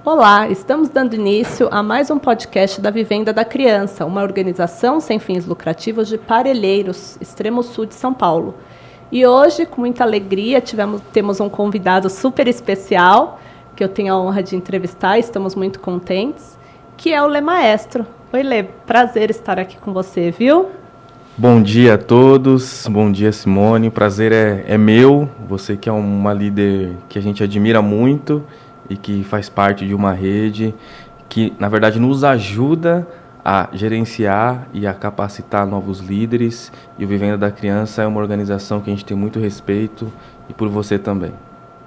Olá, estamos dando início a mais um podcast da Vivenda da Criança, uma organização sem fins lucrativos de Parelheiros, extremo sul de São Paulo. E hoje, com muita alegria, temos um convidado super especial, que eu tenho a honra de entrevistar, estamos muito contentes, que é o Lê Maestro. Oi, Lê, prazer estar aqui com você, viu? Bom dia a todos, bom dia, Simone, o prazer é meu, você que é uma líder que a gente admira muito e que faz parte de uma rede que, na verdade, nos ajuda a gerenciar e a capacitar novos líderes. E o Vivenda da Criança é uma organização que a gente tem muito respeito, e por você também.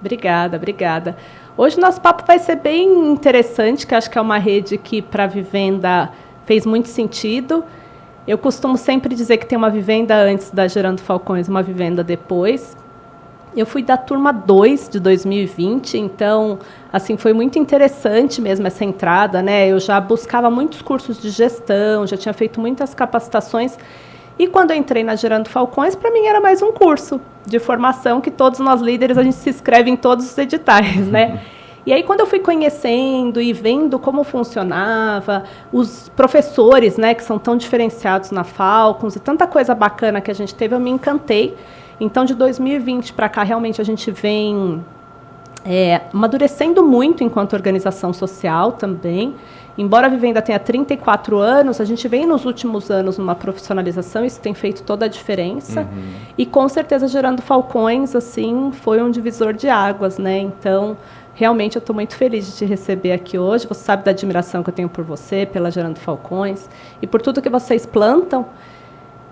Obrigada. Hoje o nosso papo vai ser bem interessante, que acho que é uma rede que para a Vivenda fez muito sentido. Eu costumo sempre dizer que tem uma vivenda antes da Gerando Falcões, uma vivenda depois. Eu fui da turma 2 de 2020, então, assim, foi muito interessante mesmo essa entrada, né? Eu já buscava muitos cursos de gestão, já tinha feito muitas capacitações, e quando eu entrei na Gerando Falcões, para mim era mais um curso de formação que todos nós líderes, a gente se inscreve em todos os editais, né? E aí, quando eu fui conhecendo e vendo como funcionava, os professores, né, que são tão diferenciados na Falcons, e tanta coisa bacana que a gente teve, eu me encantei. Então, de 2020 para cá, realmente a gente vem amadurecendo muito enquanto organização social também. Embora a Vivenda tenha 34 anos, a gente vem nos últimos anos numa profissionalização, isso tem feito toda a diferença. E, com certeza, Gerando Falcões, assim, foi um divisor de águas, né? Então, realmente, eu estou muito feliz de te receber aqui hoje. Você sabe da admiração que eu tenho por você, pela Gerando Falcões, e por tudo que vocês plantam.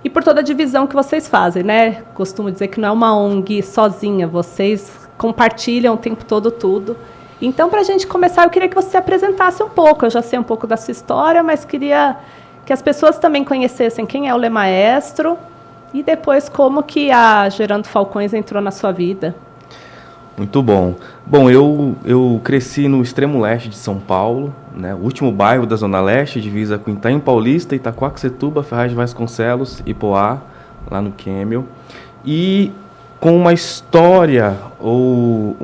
E por toda a divisão que vocês fazem, né? Costumo dizer que não é uma ONG sozinha, vocês compartilham o tempo todo tudo. Então, para a gente começar, eu queria que você se apresentasse um pouco. Eu já sei um pouco da sua história, mas queria que as pessoas também conhecessem quem é o Lê Maestro e depois como que a Gerando Falcões entrou na sua vida. Muito bom. Bom, eu cresci no extremo leste de São Paulo, né, o último bairro da Zona Leste, divisa com Itaim Paulista, Itaquaquecetuba, Ferraz de Vasconcelos, Ipoá, lá no Quêmio. E com uma história ou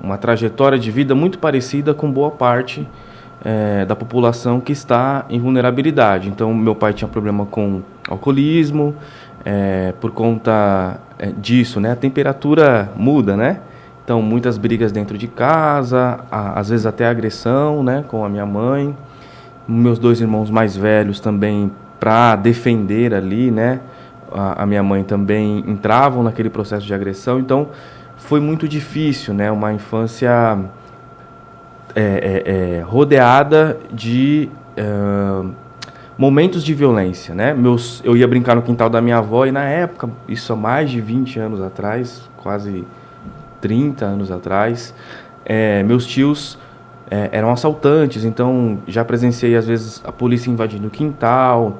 uma trajetória de vida muito parecida com boa parte da população que está em vulnerabilidade. Então, meu pai tinha problema com alcoolismo, por conta disso, né, a temperatura muda, né? Então, muitas brigas dentro de casa, às vezes até agressão, né, com a minha mãe. Meus 2 irmãos mais velhos também, para defender ali, né, a minha mãe também entravam naquele processo de agressão. Então, foi muito difícil, né, uma infância rodeada de momentos de violência, né? Eu ia brincar no quintal da minha avó e, na época, isso há mais de 20 anos atrás, quase 30 anos atrás, meus tios eram assaltantes, então já presenciei, às vezes, a polícia invadindo o quintal.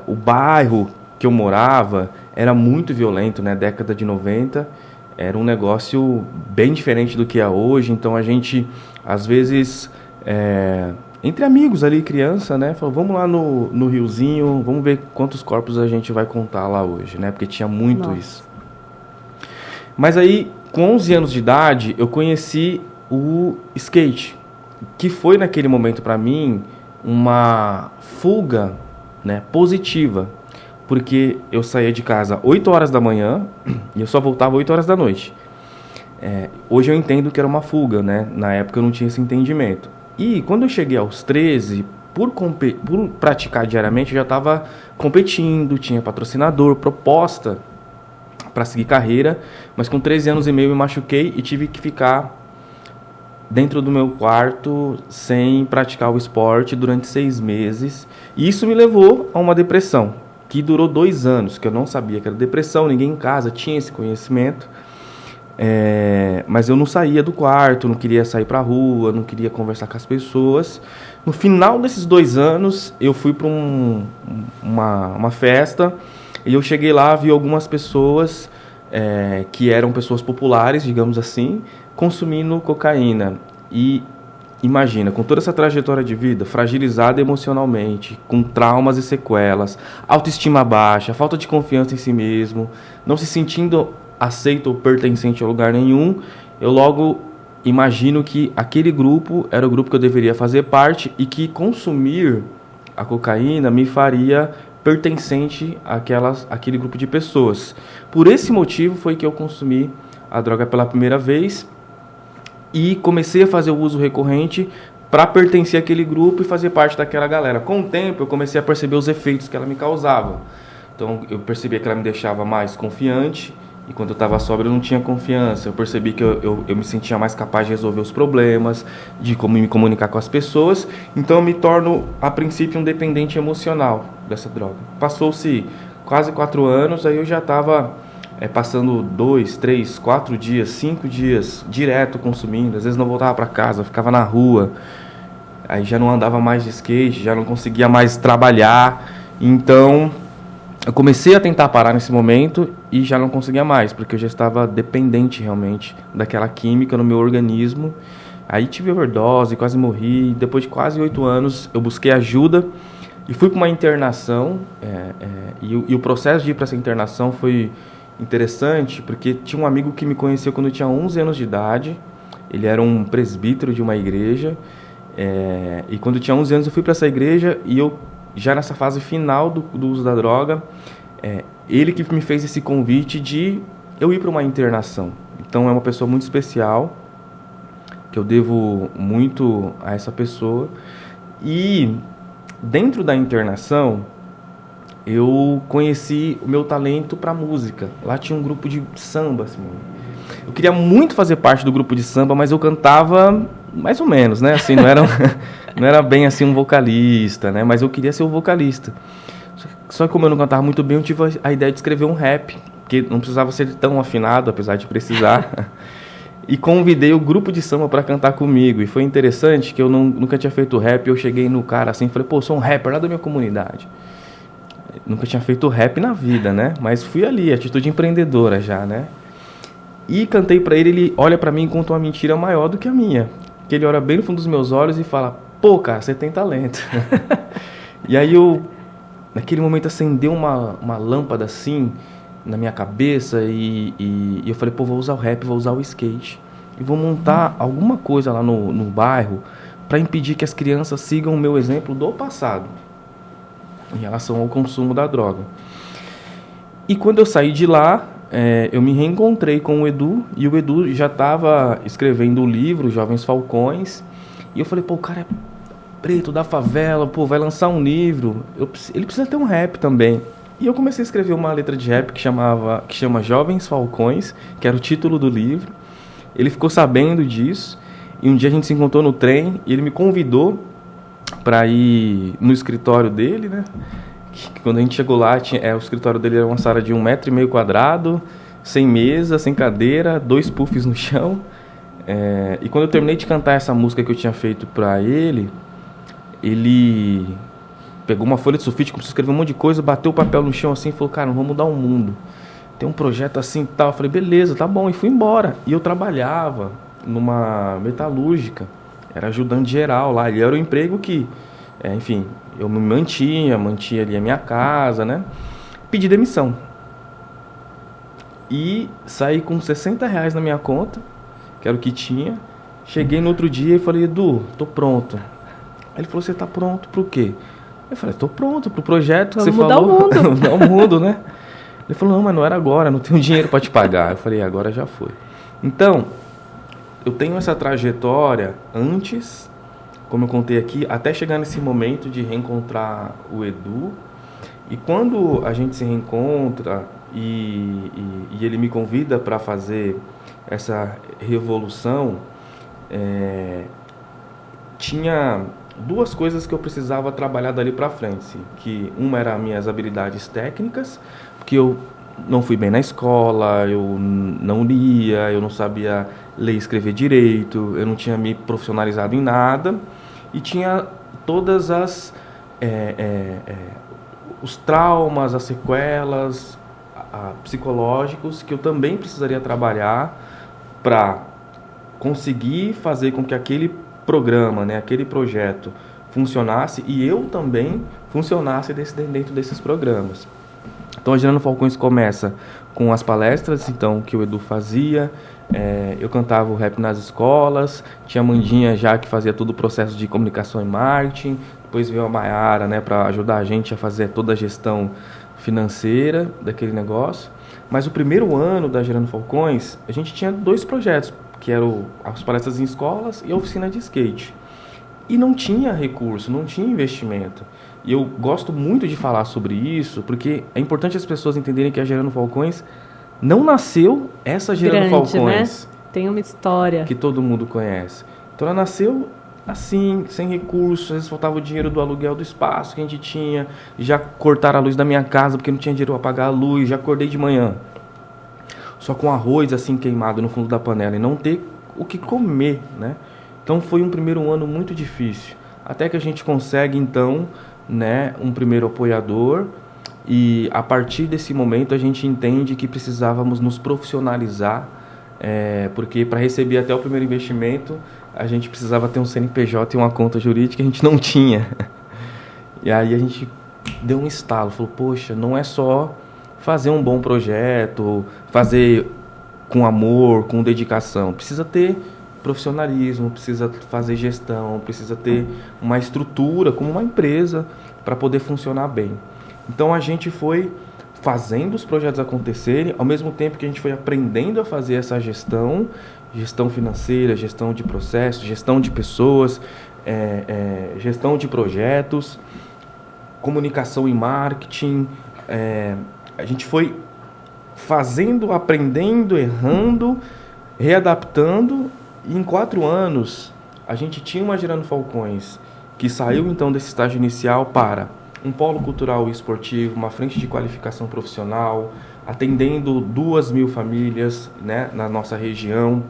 O bairro que eu morava era muito violento, né? Década de 90, era um negócio bem diferente do que é hoje. Então, a gente, às vezes, entre amigos ali, criança, né? Falou, vamos lá no riozinho, vamos ver quantos corpos a gente vai contar lá hoje, né? Porque tinha muito isso. Mas aí, com 11 anos de idade, eu conheci o skate, que foi, naquele momento, para mim, uma fuga, né, positiva, porque eu saía de casa 8 horas da manhã e eu só voltava 8 horas da noite. Hoje eu entendo que era uma fuga, né? Na época eu não tinha esse entendimento. E quando eu cheguei aos 13, por praticar diariamente, eu já estava competindo, tinha patrocinador, proposta para seguir carreira, mas com 13 anos e meio eu me machuquei e tive que ficar dentro do meu quarto sem praticar o esporte durante 6 meses. E isso me levou a uma depressão, que durou 2 anos, que eu não sabia que era depressão, ninguém em casa tinha esse conhecimento. Mas eu não saía do quarto, não queria sair para a rua, não queria conversar com as pessoas. No final desses 2 anos, eu fui para uma festa e eu cheguei lá, vi algumas pessoas que eram pessoas populares, digamos assim, consumindo cocaína. E imagina, com toda essa trajetória de vida, fragilizada emocionalmente, com traumas e sequelas, autoestima baixa, falta de confiança em si mesmo, não se sentindo aceito ou pertencente a lugar nenhum, eu logo imagino que aquele grupo era o grupo que eu deveria fazer parte e que consumir a cocaína me faria pertencente àquele grupo de pessoas. Por esse motivo foi que eu consumi a droga pela primeira vez e comecei a fazer o uso recorrente para pertencer àquele grupo e fazer parte daquela galera. Com o tempo, eu comecei a perceber os efeitos que ela me causava. Então, eu percebia que ela me deixava mais confiante, e quando eu estava sóbrio eu não tinha confiança. Eu percebi que eu me sentia mais capaz de resolver os problemas, de como me comunicar com as pessoas. Então, eu me torno, a princípio, um dependente emocional dessa droga. Passou-se quase 4 anos, aí eu já estava passando 2, 3, 4 dias, 5 dias direto consumindo. Às vezes não voltava para casa, ficava na rua. Aí já não andava mais de skate, já não conseguia mais trabalhar. Então, eu comecei a tentar parar nesse momento e já não conseguia mais, porque eu já estava dependente realmente daquela química no meu organismo. Aí tive overdose, quase morri. Depois de quase 8 anos, eu busquei ajuda e fui para uma internação. E o processo de ir para essa internação foi interessante, porque tinha um amigo que me conheceu quando eu tinha 11 anos de idade. Ele era um presbítero de uma igreja. E quando eu tinha 11 anos, eu fui para essa igreja e eu, já nessa fase final do uso da droga, ele que me fez esse convite de eu ir para uma internação. Então é uma pessoa muito especial, que eu devo muito a essa pessoa. E dentro da internação, eu conheci o meu talento para música. Lá tinha um grupo de samba, assim. Eu queria muito fazer parte do grupo de samba, mas eu cantava mais ou menos, né? Assim, não era bem assim um vocalista, né? Mas eu queria ser o vocalista. Só que como eu não cantava muito bem, eu tive a ideia de escrever um rap, porque não precisava ser tão afinado, apesar de precisar. E convidei o grupo de samba para cantar comigo. E foi interessante que eu nunca tinha feito rap. Eu cheguei no cara assim e falei, pô, sou um rapper lá da minha comunidade. Nunca tinha feito rap na vida, né? Mas fui ali, atitude empreendedora já, né? E cantei pra ele, ele olha pra mim e conta uma mentira maior do que a minha. Que ele olha bem no fundo dos meus olhos e fala, pô, cara, você tem talento. E aí naquele momento acendeu uma lâmpada assim na minha cabeça e eu falei, pô, vou usar o rap, vou usar o skate. E vou montar alguma coisa lá no bairro pra impedir que as crianças sigam o meu exemplo do passado em relação ao consumo da droga. E quando eu saí de lá, eu me reencontrei com o Edu, e o Edu já estava escrevendo o livro Jovens Falcões, e eu falei, pô, o cara é preto, da favela, pô, vai lançar um livro, ele precisa ter um rap também. E eu comecei a escrever uma letra de rap que chama Jovens Falcões, que era o título do livro. Ele ficou sabendo disso, e um dia a gente se encontrou no trem, e ele me convidou para ir no escritório dele, né? Quando a gente chegou lá, o escritório dele era uma sala de 1,5 m quadrado, sem mesa, sem cadeira, 2 puffs no chão. E quando eu terminei de cantar essa música que eu tinha feito para ele pegou uma folha de sulfite, começou a escrever um monte de coisa, bateu o papel no chão assim e falou, cara, vamos mudar o mundo. Tem um projeto assim e tal. Eu falei, beleza, tá bom. E fui embora. E eu trabalhava numa metalúrgica, era ajudante geral lá. E era o emprego que, enfim, eu me mantinha ali a minha casa, né? Pedi demissão. E saí com R$60 na minha conta, que era o que tinha. Cheguei no outro dia e falei, Edu, tô pronto. Aí ele falou, você tá pronto pro quê? Eu falei, tô pronto pro projeto que você falou. Vamos mudar o mundo. Mudar o mundo, né? Ele falou, não, mas não era agora, não tenho dinheiro para te pagar. Eu falei, agora já foi. Então, eu tenho essa trajetória antes, como eu contei aqui, até chegar nesse momento de reencontrar o Edu. E quando a gente se reencontra e ele me convida para fazer essa revolução, tinha 2 coisas que eu precisava trabalhar dali para frente. Assim, que uma era as minhas habilidades técnicas, porque eu não fui bem na escola, eu não lia, eu não sabia ler e escrever direito, eu não tinha me profissionalizado em nada, e tinha todas os traumas, as sequelas psicológicos que eu também precisaria trabalhar para conseguir fazer com que aquele programa, né, aquele projeto funcionasse e eu também funcionasse dentro desses programas. Então a Gerando Falcões começa com as palestras, então, que o Edu fazia. Eu cantava o rap nas escolas, tinha a Mandinha já que fazia todo o processo de comunicação e marketing, depois veio a Mayara, né, para ajudar a gente a fazer toda a gestão financeira daquele negócio. Mas o primeiro ano da Gerando Falcões, a gente tinha 2 projetos, que eram as palestras em escolas e a oficina de skate. E não tinha recurso, não tinha investimento. E eu gosto muito de falar sobre isso, porque é importante as pessoas entenderem que a Gerando Falcões não nasceu essa Gerando Falcões. Né? Tem uma história. Que todo mundo conhece. Então ela nasceu assim, sem recursos, às vezes faltava o dinheiro do aluguel do espaço que a gente tinha, já cortaram a luz da minha casa porque não tinha dinheiro para pagar a luz, já acordei de manhã. Só com arroz assim queimado no fundo da panela e não ter o que comer, né? Então foi um primeiro ano muito difícil. Até que a gente consegue então, né, um primeiro apoiador e a partir desse momento a gente entende que precisávamos nos profissionalizar, porque para receber até o primeiro investimento a gente precisava ter um CNPJ e uma conta jurídica, a gente não tinha. E aí a gente deu um estalo, falou, poxa, não é só fazer um bom projeto, fazer com amor, com dedicação, precisa ter profissionalismo, precisa fazer gestão, precisa ter uma estrutura como uma empresa para poder funcionar bem. Então a gente foi fazendo os projetos acontecerem, ao mesmo tempo que a gente foi aprendendo a fazer essa gestão financeira, gestão de processos, gestão de pessoas, gestão de projetos, comunicação e marketing. A gente foi fazendo, aprendendo, errando, readaptando. E em 4 anos, a gente tinha uma Gerando Falcões, que saiu então desse estágio inicial para um polo cultural e esportivo, uma frente de qualificação profissional, atendendo 2.000 famílias, né, na nossa região,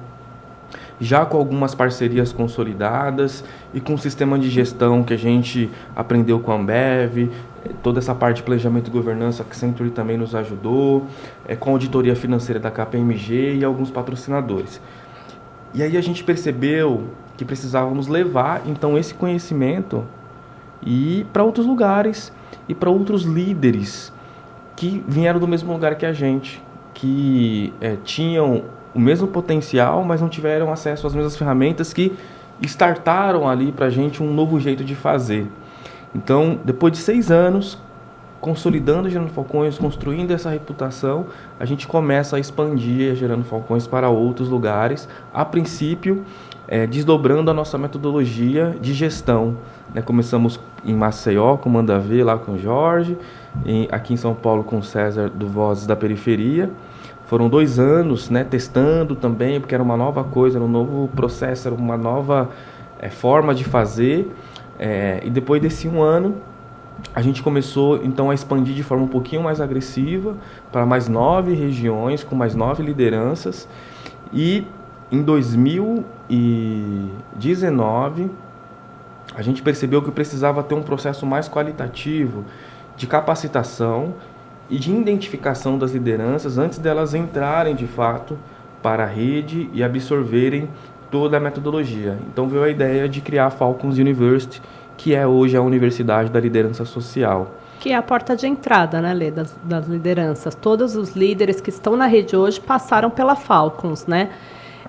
já com algumas parcerias consolidadas e com um sistema de gestão que a gente aprendeu com a Ambev, toda essa parte de planejamento e governança que a Century também nos ajudou, com a auditoria financeira da KPMG e alguns patrocinadores. E aí a gente percebeu que precisávamos levar, então, esse conhecimento e para outros lugares e para outros líderes que vieram do mesmo lugar que a gente, que tinham o mesmo potencial, mas não tiveram acesso às mesmas ferramentas que startaram ali para a gente um novo jeito de fazer. Então, depois de 6 anos, consolidando a Gerando Falcões, construindo essa reputação, a gente começa a expandir a Gerando Falcões para outros lugares, a princípio, desdobrando a nossa metodologia de gestão. Né? Começamos em Maceió, com o Manda Ver, lá com o Jorge, aqui em São Paulo com o César, do Vozes da Periferia. Foram 2 anos, né, testando também, porque era uma nova coisa, era um novo processo, era uma nova forma de fazer. E depois desse 1 ano, a gente começou então a expandir de forma um pouquinho mais agressiva para mais 9 regiões, com mais 9 lideranças. E em 2019, a gente percebeu que precisava ter um processo mais qualitativo de capacitação e de identificação das lideranças antes delas entrarem de fato para a rede e absorverem toda a metodologia. Então veio a ideia de criar a Falcons University, que é hoje a Universidade da Liderança Social. Que é a porta de entrada, né, Lê, das lideranças. Todos os líderes que estão na rede hoje passaram pela Falcons, né?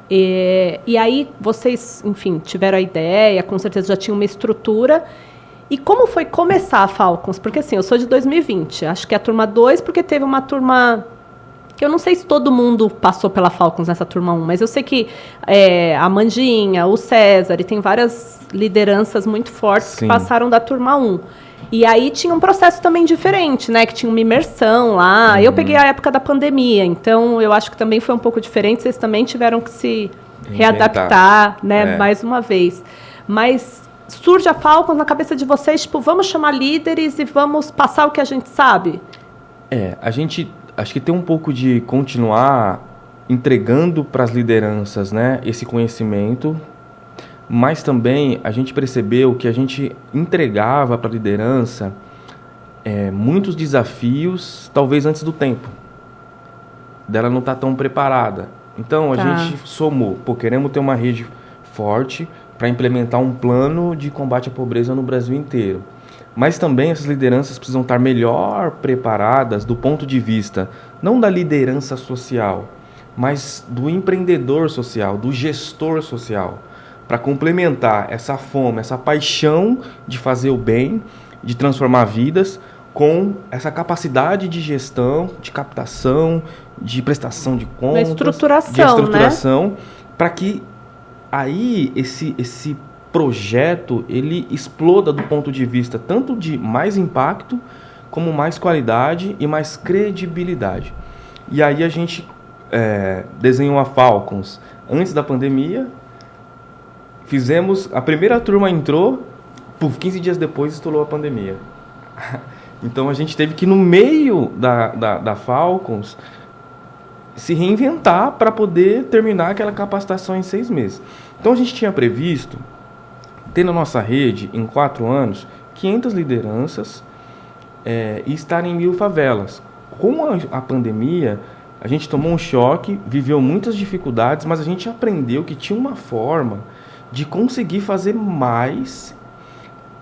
E aí vocês, enfim, tiveram a ideia, com certeza já tinham uma estrutura. E como foi começar a Falcons? Porque assim, eu sou de 2020, acho que é a turma 2, porque teve uma turma que eu não sei se todo mundo passou pela Falcons nessa turma 1, mas eu sei que a Mandinha, o César, e tem várias lideranças muito fortes Sim. que passaram da turma 1. E aí tinha um processo também diferente, né? Que tinha uma imersão lá. Eu peguei a época da pandemia, então eu acho que também foi um pouco diferente. Vocês também tiveram que se readaptar, né? Mais uma vez. Mas surge a Falcons na cabeça de vocês, tipo, vamos chamar líderes e vamos passar o que a gente sabe? A gente... Acho que tem um pouco de continuar entregando para as lideranças, né, esse conhecimento, mas também a gente percebeu que a gente entregava para a liderança muitos desafios, talvez antes do tempo, dela não estar tão preparada. Então, a gente somou, queremos ter uma rede forte para implementar um plano de combate à pobreza no Brasil inteiro. Mas também essas lideranças precisam estar melhor preparadas do ponto de vista, não da liderança social, mas do empreendedor social, do gestor social, para complementar essa fome, essa paixão de fazer o bem, de transformar vidas, com essa capacidade de gestão, de captação, de prestação de contas, de estruturação, né? Para que aí esse projeto ele exploda do ponto de vista tanto de mais impacto, como mais qualidade e mais credibilidade. E aí a gente desenhou a Falcons antes da pandemia, a primeira turma entrou, 15 dias depois estourou a pandemia. Então a gente teve que, no meio da Falcons, se reinventar para poder terminar aquela capacitação em 6 meses. Então a gente tinha previsto ter na nossa rede, em 4 anos, 500 lideranças e estar em 1.000 favelas. Com a pandemia, a gente tomou um choque, viveu muitas dificuldades, mas a gente aprendeu que tinha uma forma de conseguir fazer mais,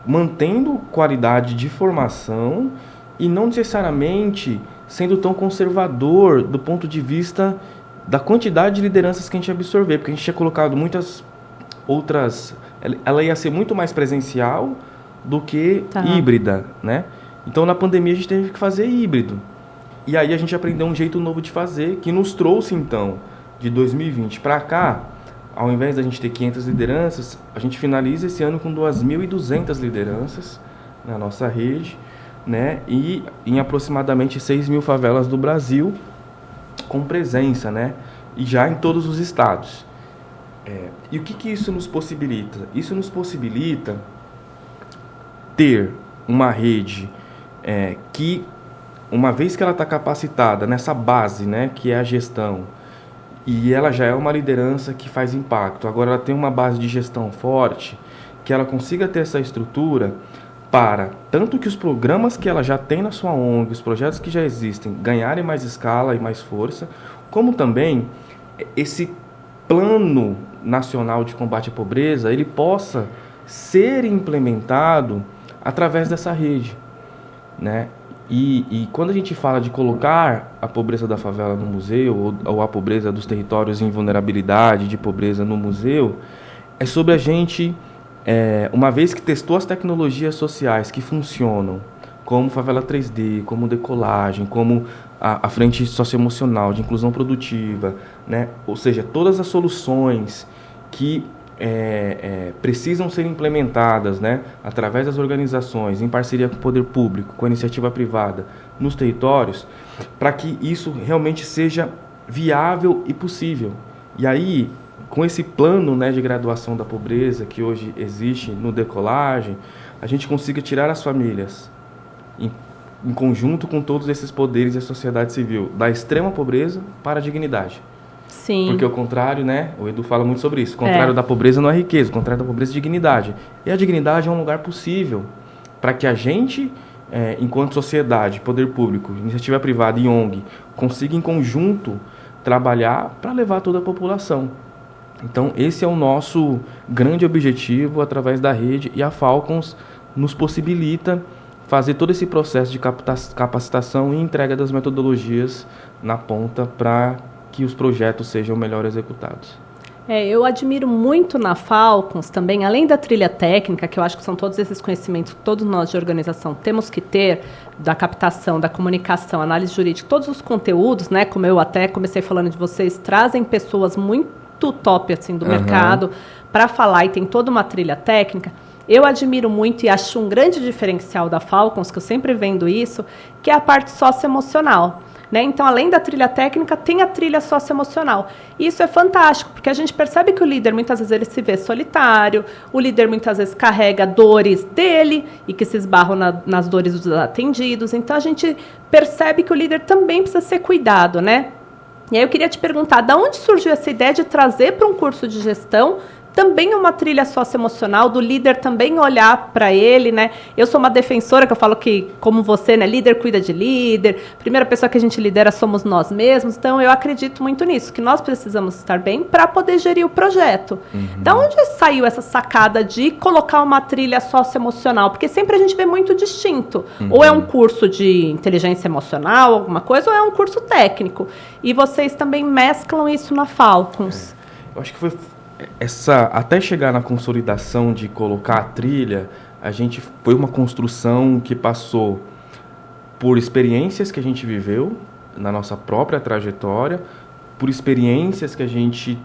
mantendo qualidade de formação e não necessariamente sendo tão conservador do ponto de vista da quantidade de lideranças que a gente ia absorver, porque a gente tinha colocado muitas outras... Ela ia ser muito mais presencial do que híbrida, né? Então, na pandemia, a gente teve que fazer híbrido. E aí a gente aprendeu um jeito novo de fazer, que nos trouxe, então, de 2020 para cá, ao invés da gente ter 500 lideranças, a gente finaliza esse ano com 2.200 lideranças na nossa rede, né? E em aproximadamente 6.000 favelas do Brasil, com presença, né? E já em todos os estados. E o que isso nos possibilita? Isso nos possibilita ter uma rede que, uma vez que ela está capacitada nessa base, né, que é a gestão, e ela já é uma liderança que faz impacto, agora ela tem uma base de gestão forte, que ela consiga ter essa estrutura para, tanto que os programas que ela já tem na sua ONG, os projetos que já existem, ganharem mais escala e mais força, como também esse plano nacional de combate à pobreza, ele possa ser implementado através dessa rede, né? E quando a gente fala de colocar a pobreza da favela no museu, ou a pobreza dos territórios em vulnerabilidade, de pobreza no museu, é sobre a gente, uma vez que testou as tecnologias sociais que funcionam, como Favela 3D, como decolagem, como a frente socioemocional de inclusão produtiva, né? Ou seja, todas as soluções que precisam ser implementadas, né, através das organizações, em parceria com o poder público, com a iniciativa privada, nos territórios, para que isso realmente seja viável e possível. E aí, com esse plano, né, de graduação da pobreza que hoje existe no Decolagem, a gente consiga tirar as famílias, em conjunto com todos esses poderes e a sociedade civil, da extrema pobreza para a dignidade. Sim. Porque o contrário, né? O Edu fala muito sobre isso. O contrário da pobreza não é riqueza, o contrário da pobreza é dignidade. E a dignidade é um lugar possível para que a gente, enquanto sociedade, poder público, iniciativa privada e ONG, consiga em conjunto trabalhar para levar toda a população. Então, esse é o nosso grande objetivo através da rede, e a Falcons nos possibilita fazer todo esse processo de capacitação e entrega das metodologias na ponta para que os projetos sejam melhor executados. Eu admiro muito na Falcons também, além da trilha técnica, que eu acho que são todos esses conhecimentos que todos nós de organização temos que ter, da captação, da comunicação, análise jurídica, todos os conteúdos, né, como eu até comecei falando de vocês, trazem pessoas muito top assim, do mercado para falar, e tem toda uma trilha técnica. Eu admiro muito e acho um grande diferencial da Falcons, que eu sempre vendo isso, que é a parte socioemocional. Né? Então, além da trilha técnica, tem a trilha socioemocional. E isso é fantástico, porque a gente percebe que o líder, muitas vezes, ele se vê solitário, o líder, muitas vezes, carrega dores dele e que se esbarram nas dores dos atendidos. Então, a gente percebe que o líder também precisa ser cuidado, né? E aí eu queria te perguntar, de onde surgiu essa ideia de trazer para um curso de gestão também é uma trilha socioemocional, do líder também olhar para ele, né? Eu sou uma defensora, que eu falo que, como você, né, líder cuida de líder, primeira pessoa que a gente lidera somos nós mesmos, então eu acredito muito nisso, que nós precisamos estar bem para poder gerir o projeto. Da onde saiu essa sacada de colocar uma trilha socioemocional? Porque sempre a gente vê muito distinto. Ou é um curso de inteligência emocional, alguma coisa, ou é um curso técnico. E vocês também mesclam isso na Falcons. Eu acho que foi até chegar na consolidação de colocar a trilha, foi uma construção que passou por experiências que a gente viveu na nossa própria trajetória, por experiências que a gente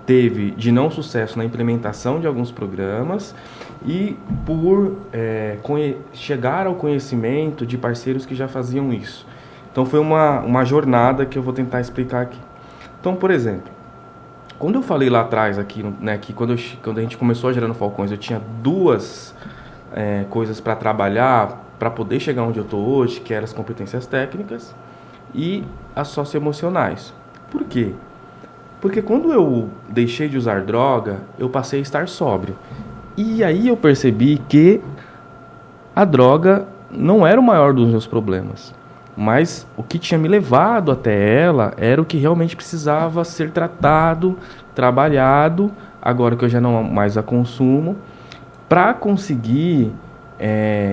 teve de não sucesso na implementação de alguns programas e por chegar ao conhecimento de parceiros que já faziam isso. Então foi uma jornada que eu vou tentar explicar aqui. Então, por exemplo, quando eu falei lá atrás, aqui, né, que quando a gente começou a Gerando Falcões, eu tinha duas coisas para trabalhar para poder chegar onde eu estou hoje, que eram as competências técnicas e as socioemocionais. Por quê? Porque quando eu deixei de usar droga, eu passei a estar sóbrio. E aí eu percebi que a droga não era o maior dos meus problemas. Mas o que tinha me levado até ela era o que realmente precisava ser tratado, trabalhado, agora que eu já não mais a consumo, para conseguir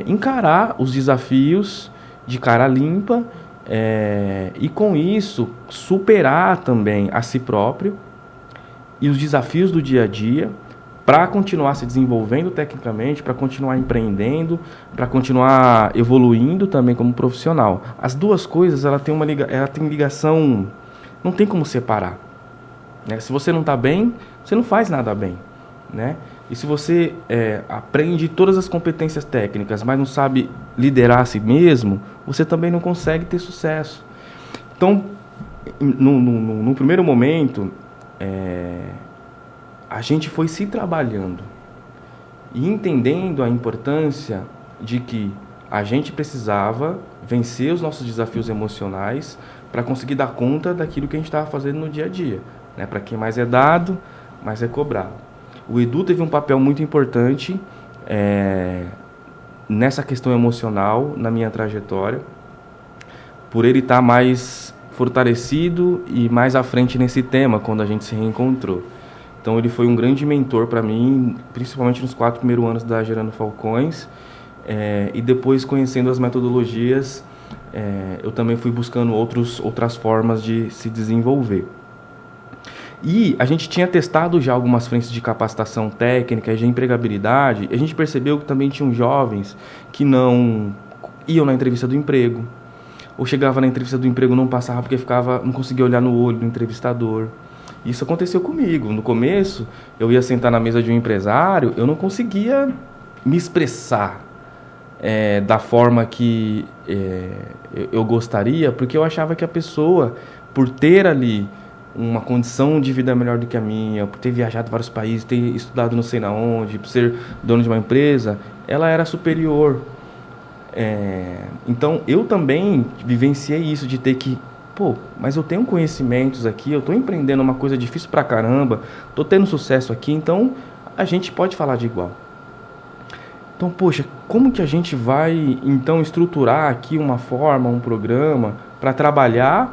encarar os desafios de cara limpa e com isso superar também a si próprio e os desafios do dia a dia, para continuar se desenvolvendo tecnicamente, para continuar empreendendo, para continuar evoluindo também como profissional. As duas coisas, ela tem ligação, não tem como separar. Né? Se você não está bem, você não faz nada bem. Né? E se você aprende todas as competências técnicas, mas não sabe liderar a si mesmo, você também não consegue ter sucesso. Então, no primeiro momento, a gente foi se trabalhando e entendendo a importância de que a gente precisava vencer os nossos desafios emocionais para conseguir dar conta daquilo que a gente estava fazendo no dia a dia. Né? Para quem mais é dado, mais é cobrado. O Edu teve um papel muito importante nessa questão emocional, na minha trajetória, por ele estar mais fortalecido e mais à frente nesse tema, quando a gente se reencontrou. Então ele foi um grande mentor para mim, principalmente nos 4 primeiros anos da Gerando Falcões, e depois conhecendo as metodologias, eu também fui buscando outras formas de se desenvolver. E a gente tinha testado já algumas frentes de capacitação técnica e de empregabilidade, e a gente percebeu que também tinham jovens que não iam na entrevista do emprego, ou chegava na entrevista do emprego e não passava porque não conseguia olhar no olho do entrevistador. Isso aconteceu comigo. No começo, eu ia sentar na mesa de um empresário, eu não conseguia me expressar da forma que eu gostaria, porque eu achava que a pessoa, por ter ali uma condição de vida melhor do que a minha, por ter viajado vários países, ter estudado não sei na onde, por ser dono de uma empresa, ela era superior. Então, eu também vivenciei isso de ter que mas eu tenho conhecimentos aqui, eu estou empreendendo uma coisa difícil pra caramba, estou tendo sucesso aqui, então a gente pode falar de igual. Então, poxa, como que a gente vai, então, estruturar aqui uma forma, um programa, para trabalhar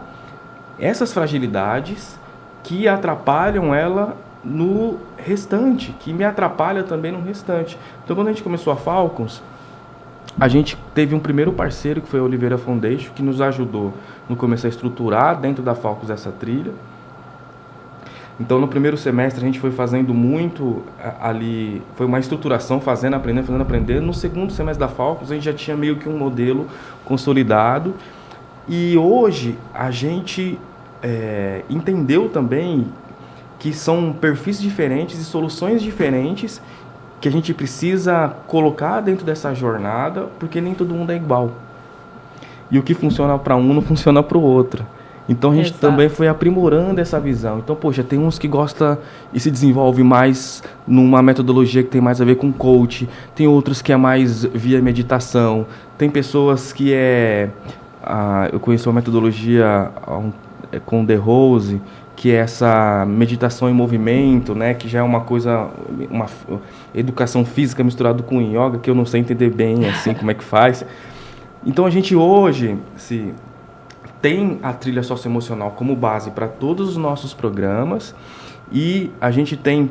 essas fragilidades que atrapalham ela no restante, que me atrapalha também no restante. Então, quando a gente começou a Falcons, a gente teve um primeiro parceiro, que foi a Oliveira Foundation, que nos ajudou no começo a estruturar dentro da Falcons essa trilha. Então, no primeiro semestre, a gente foi fazendo muito ali, foi uma estruturação, fazendo, aprendendo. No segundo semestre da Falcons, a gente já tinha meio que um modelo consolidado. E hoje, a gente entendeu também que são perfis diferentes e soluções diferentes que a gente precisa colocar dentro dessa jornada, porque nem todo mundo é igual. E o que funciona para um não funciona para o outro. Então a gente também foi aprimorando essa visão. Então, poxa, tem uns que gostam e se desenvolve mais numa metodologia que tem mais a ver com coach, tem outros que é mais via meditação, tem pessoas que eu conheço uma metodologia com The Rose, que é essa meditação em movimento, né, que já é uma coisa, uma educação física misturada com yoga, que eu não sei entender bem assim como é que faz. Então a gente hoje tem a trilha socioemocional como base para todos os nossos programas e a gente tem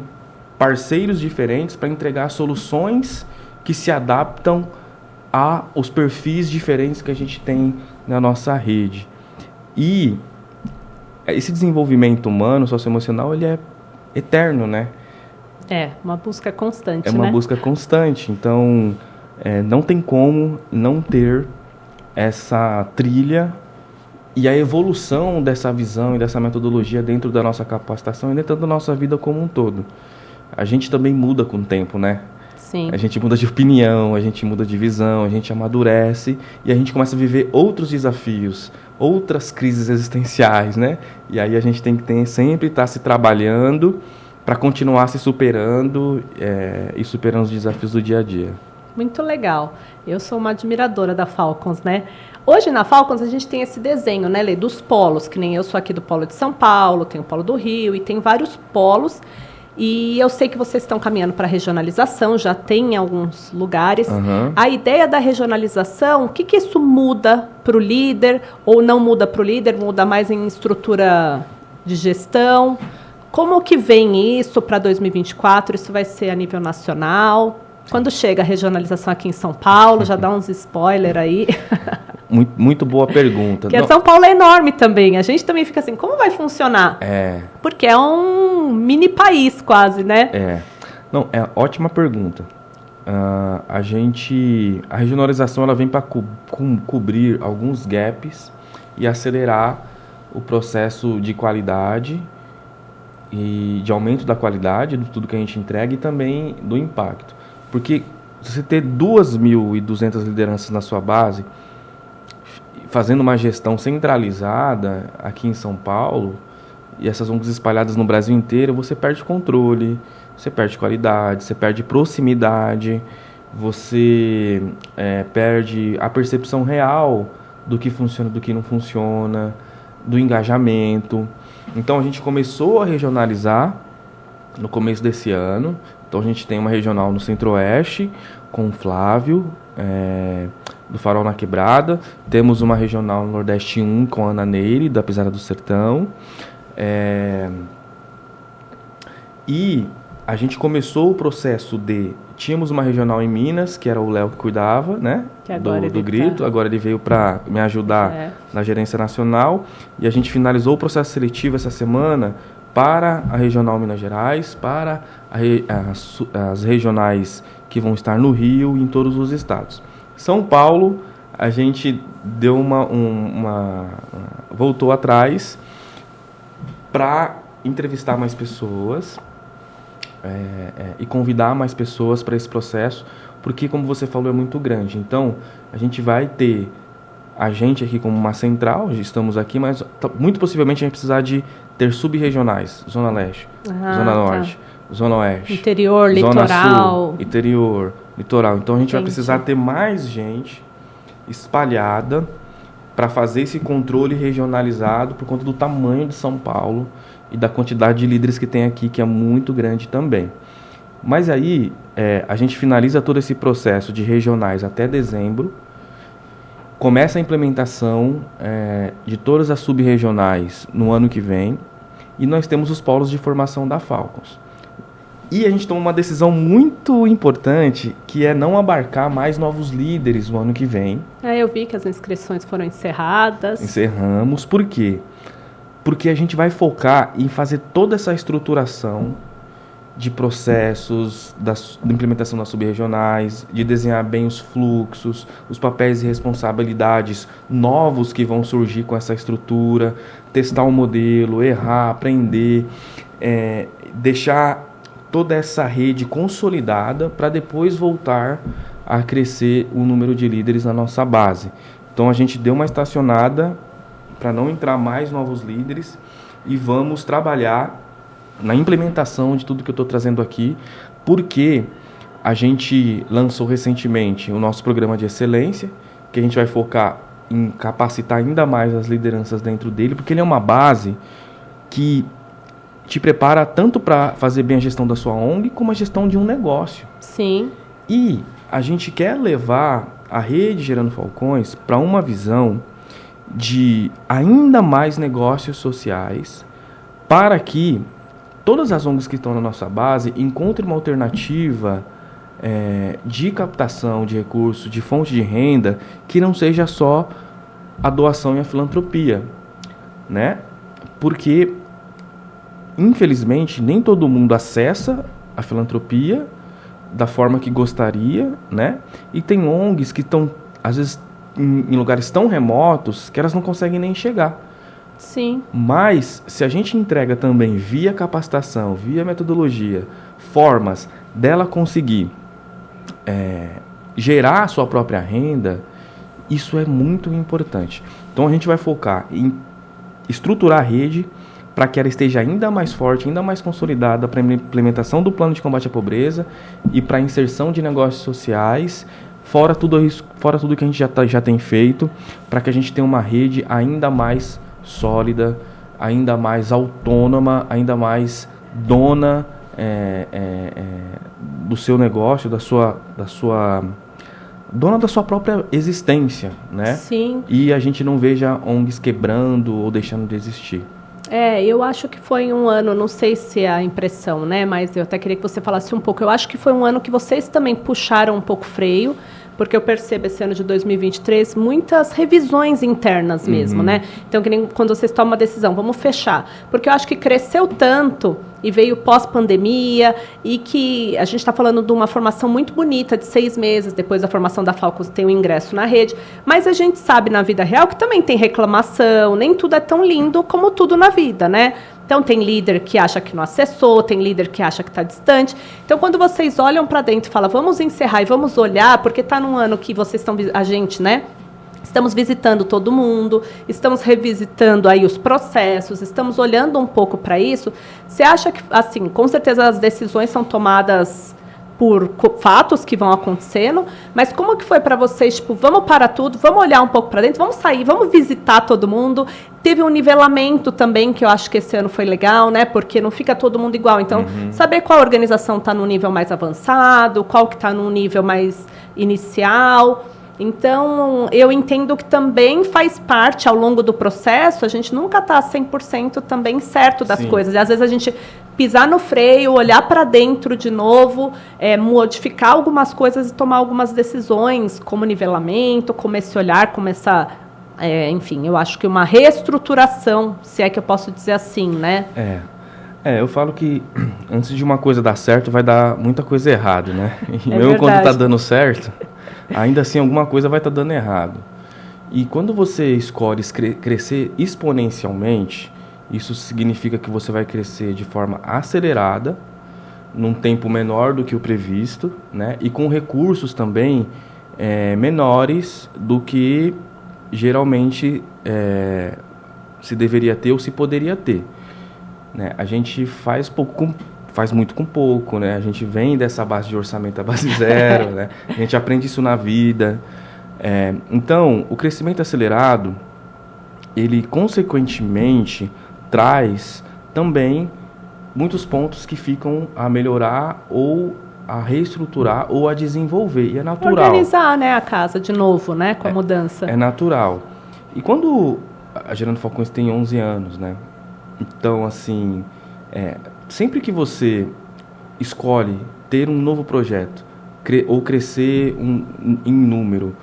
parceiros diferentes para entregar soluções que se adaptam aos perfis diferentes que a gente tem na nossa rede. E esse desenvolvimento humano, socioemocional, ele é eterno, né? É, uma busca constante, né? É uma busca constante. Então, não tem como não ter essa trilha e a evolução dessa visão e dessa metodologia dentro da nossa capacitação e dentro da nossa vida como um todo. A gente também muda com o tempo, né? Sim. A gente muda de opinião, a gente muda de visão, a gente amadurece e a gente começa a viver outros desafios, outras crises existenciais, né? E aí a gente tem que sempre estar se trabalhando para continuar se superando e superando os desafios do dia a dia. Muito legal. Eu sou uma admiradora da Falcons, né? Hoje na Falcons a gente tem esse desenho, né, Lê, dos polos, que nem eu sou aqui do Polo de São Paulo, tem o Polo do Rio e tem vários polos. E eu sei que vocês estão caminhando para a regionalização, já tem em alguns lugares. Uhum. A ideia da regionalização, o que isso muda para o líder? Ou não muda para o líder, muda mais em estrutura de gestão? Como que vem isso para 2024? Isso vai ser a nível nacional? Quando chega a regionalização aqui em São Paulo? Já dá uns spoiler aí. Muito boa pergunta. Porque São Paulo é enorme também. A gente também fica assim, como vai funcionar? Porque é um mini país quase, né? Ótima pergunta. A regionalização ela vem para cobrir alguns gaps e acelerar o processo de qualidade e de aumento da qualidade de tudo que a gente entrega e também do impacto. Porque se você ter 2.200 lideranças na sua base, fazendo uma gestão centralizada aqui em São Paulo, e essas ONGs espalhadas no Brasil inteiro, você perde controle, você perde qualidade, você perde proximidade, você perde a percepção real do que funciona e do que não funciona, do engajamento. Então a gente começou a regionalizar no começo desse ano. Então a gente tem uma regional no Centro-Oeste com o Flávio, do Farol na Quebrada. Temos uma regional no Nordeste 1 com a Ana Neire, da Pisada do Sertão. E a gente começou o processo tínhamos uma regional em Minas, que era o Léo que cuidava, né? Do Grito. Agora ele veio para me ajudar na gerência nacional. E a gente finalizou o processo seletivo essa semana para a regional Minas Gerais, para as regionais que vão estar no Rio e em todos os estados. São Paulo, a gente deu voltou atrás para entrevistar mais pessoas e convidar mais pessoas para esse processo, porque, como você falou, é muito grande. Então, a gente vai ter a gente aqui como uma central, estamos aqui, mas muito possivelmente a gente precisar de ter sub-regionais, Zona Leste, Zona Norte, Zona Oeste, interior, Zona litoral. Sul, interior, litoral. Então a gente vai precisar ter mais gente espalhada para fazer esse controle regionalizado por conta do tamanho de São Paulo e da quantidade de líderes que tem aqui, que é muito grande também. Mas aí a gente finaliza todo esse processo de regionais até dezembro, começa a implementação de todas as sub-regionais no ano que vem, e nós temos os polos de formação da Falcons. E a gente toma uma decisão muito importante, que é não abarcar mais novos líderes no ano que vem. Eu vi que as inscrições foram encerradas. Encerramos. Por quê? Porque a gente vai focar em fazer toda essa estruturação de processos, da implementação das sub-regionais, de desenhar bem os fluxos, os papéis e responsabilidades novos que vão surgir com essa estrutura, testar o modelo, errar, aprender, deixar toda essa rede consolidada para depois voltar a crescer o número de líderes na nossa base. Então a gente deu uma estacionada para não entrar mais novos líderes e vamos trabalhar na implementação de tudo que eu estou trazendo aqui, porque a gente lançou recentemente o nosso programa de excelência, que a gente vai focar em capacitar ainda mais as lideranças dentro dele, porque ele é uma base que te prepara tanto para fazer bem a gestão da sua ONG, como a gestão de um negócio. Sim. E a gente quer levar a rede Gerando Falcões para uma visão de ainda mais negócios sociais, para que todas as ONGs que estão na nossa base encontrem uma alternativa de captação de recursos, de fonte de renda, que não seja só a doação e a filantropia, né? Porque, infelizmente, nem todo mundo acessa a filantropia da forma que gostaria, né? E tem ONGs que estão, às vezes, em lugares tão remotos que elas não conseguem nem chegar. Sim. Mas, se a gente entrega também via capacitação, via metodologia, formas dela conseguir gerar a sua própria renda, isso é muito importante. Então, a gente vai focar em estruturar a rede para que ela esteja ainda mais forte, ainda mais consolidada para a implementação do plano de combate à pobreza e para a inserção de negócios sociais, fora tudo que a gente já tem feito, para que a gente tenha uma rede ainda mais sólida, ainda mais autônoma, ainda mais dona do seu negócio, dona da sua própria existência, né? Sim. E a gente não veja ONGs quebrando ou deixando de existir. Eu acho que foi um ano, não sei se é a impressão, né? Mas eu até queria que você falasse um pouco. Eu acho que foi um ano que vocês também puxaram um pouco o freio, porque eu percebo esse ano de 2023 muitas revisões internas mesmo, né? Então, que nem quando vocês tomam uma decisão, vamos fechar. Porque eu acho que cresceu tanto e veio pós-pandemia e que a gente está falando de uma formação muito bonita de 6 meses, depois da formação da Falcons tem o ingresso na rede, mas a gente sabe na vida real que também tem reclamação, nem tudo é tão lindo como tudo na vida, né? Então, tem líder que acha que não acessou, tem líder que acha que está distante. Então, quando vocês olham para dentro e falam, vamos encerrar e vamos olhar, porque está num ano que vocês estão, a gente, né? Estamos visitando todo mundo, estamos revisitando aí os processos, estamos olhando um pouco para isso. Você acha que, assim, com certeza as decisões são tomadas por fatos que vão acontecendo, mas como que foi para vocês, tipo, vamos parar tudo, vamos olhar um pouco para dentro, vamos sair, vamos visitar todo mundo. Teve um nivelamento também, que eu acho que esse ano foi legal, né, porque não fica todo mundo igual. Então, saber qual organização está no nível mais avançado, qual que está no nível mais inicial. Então, eu entendo que também faz parte, ao longo do processo, a gente nunca está 100% também certo das coisas. E, às vezes, a gente pisar no freio, olhar para dentro de novo, modificar algumas coisas e tomar algumas decisões, como nivelamento, como esse olhar, como essa... enfim, eu acho que uma reestruturação, se é que eu posso dizer assim, né? Eu falo que antes de uma coisa dar certo, vai dar muita coisa errada, né? E mesmo verdade. quando está dando certo, ainda assim alguma coisa vai estar dando errado. E quando você escolhe crescer exponencialmente, isso significa que você vai crescer de forma acelerada, num tempo menor do que o previsto, né? E com recursos também menores do que geralmente se deveria ter ou se poderia ter. Né? A gente faz muito com pouco, né? A gente vem dessa base de orçamento à base zero, né? A gente aprende isso na vida. Então, o crescimento acelerado, ele consequentemente traz também muitos pontos que ficam a melhorar ou a reestruturar ou a desenvolver. E é natural. Organizar, né, a casa de novo, né, com a mudança. É natural. E quando a Gerando Falcões tem 11 anos, né? Então, assim, sempre que você escolhe ter um novo projeto, ou crescer em número,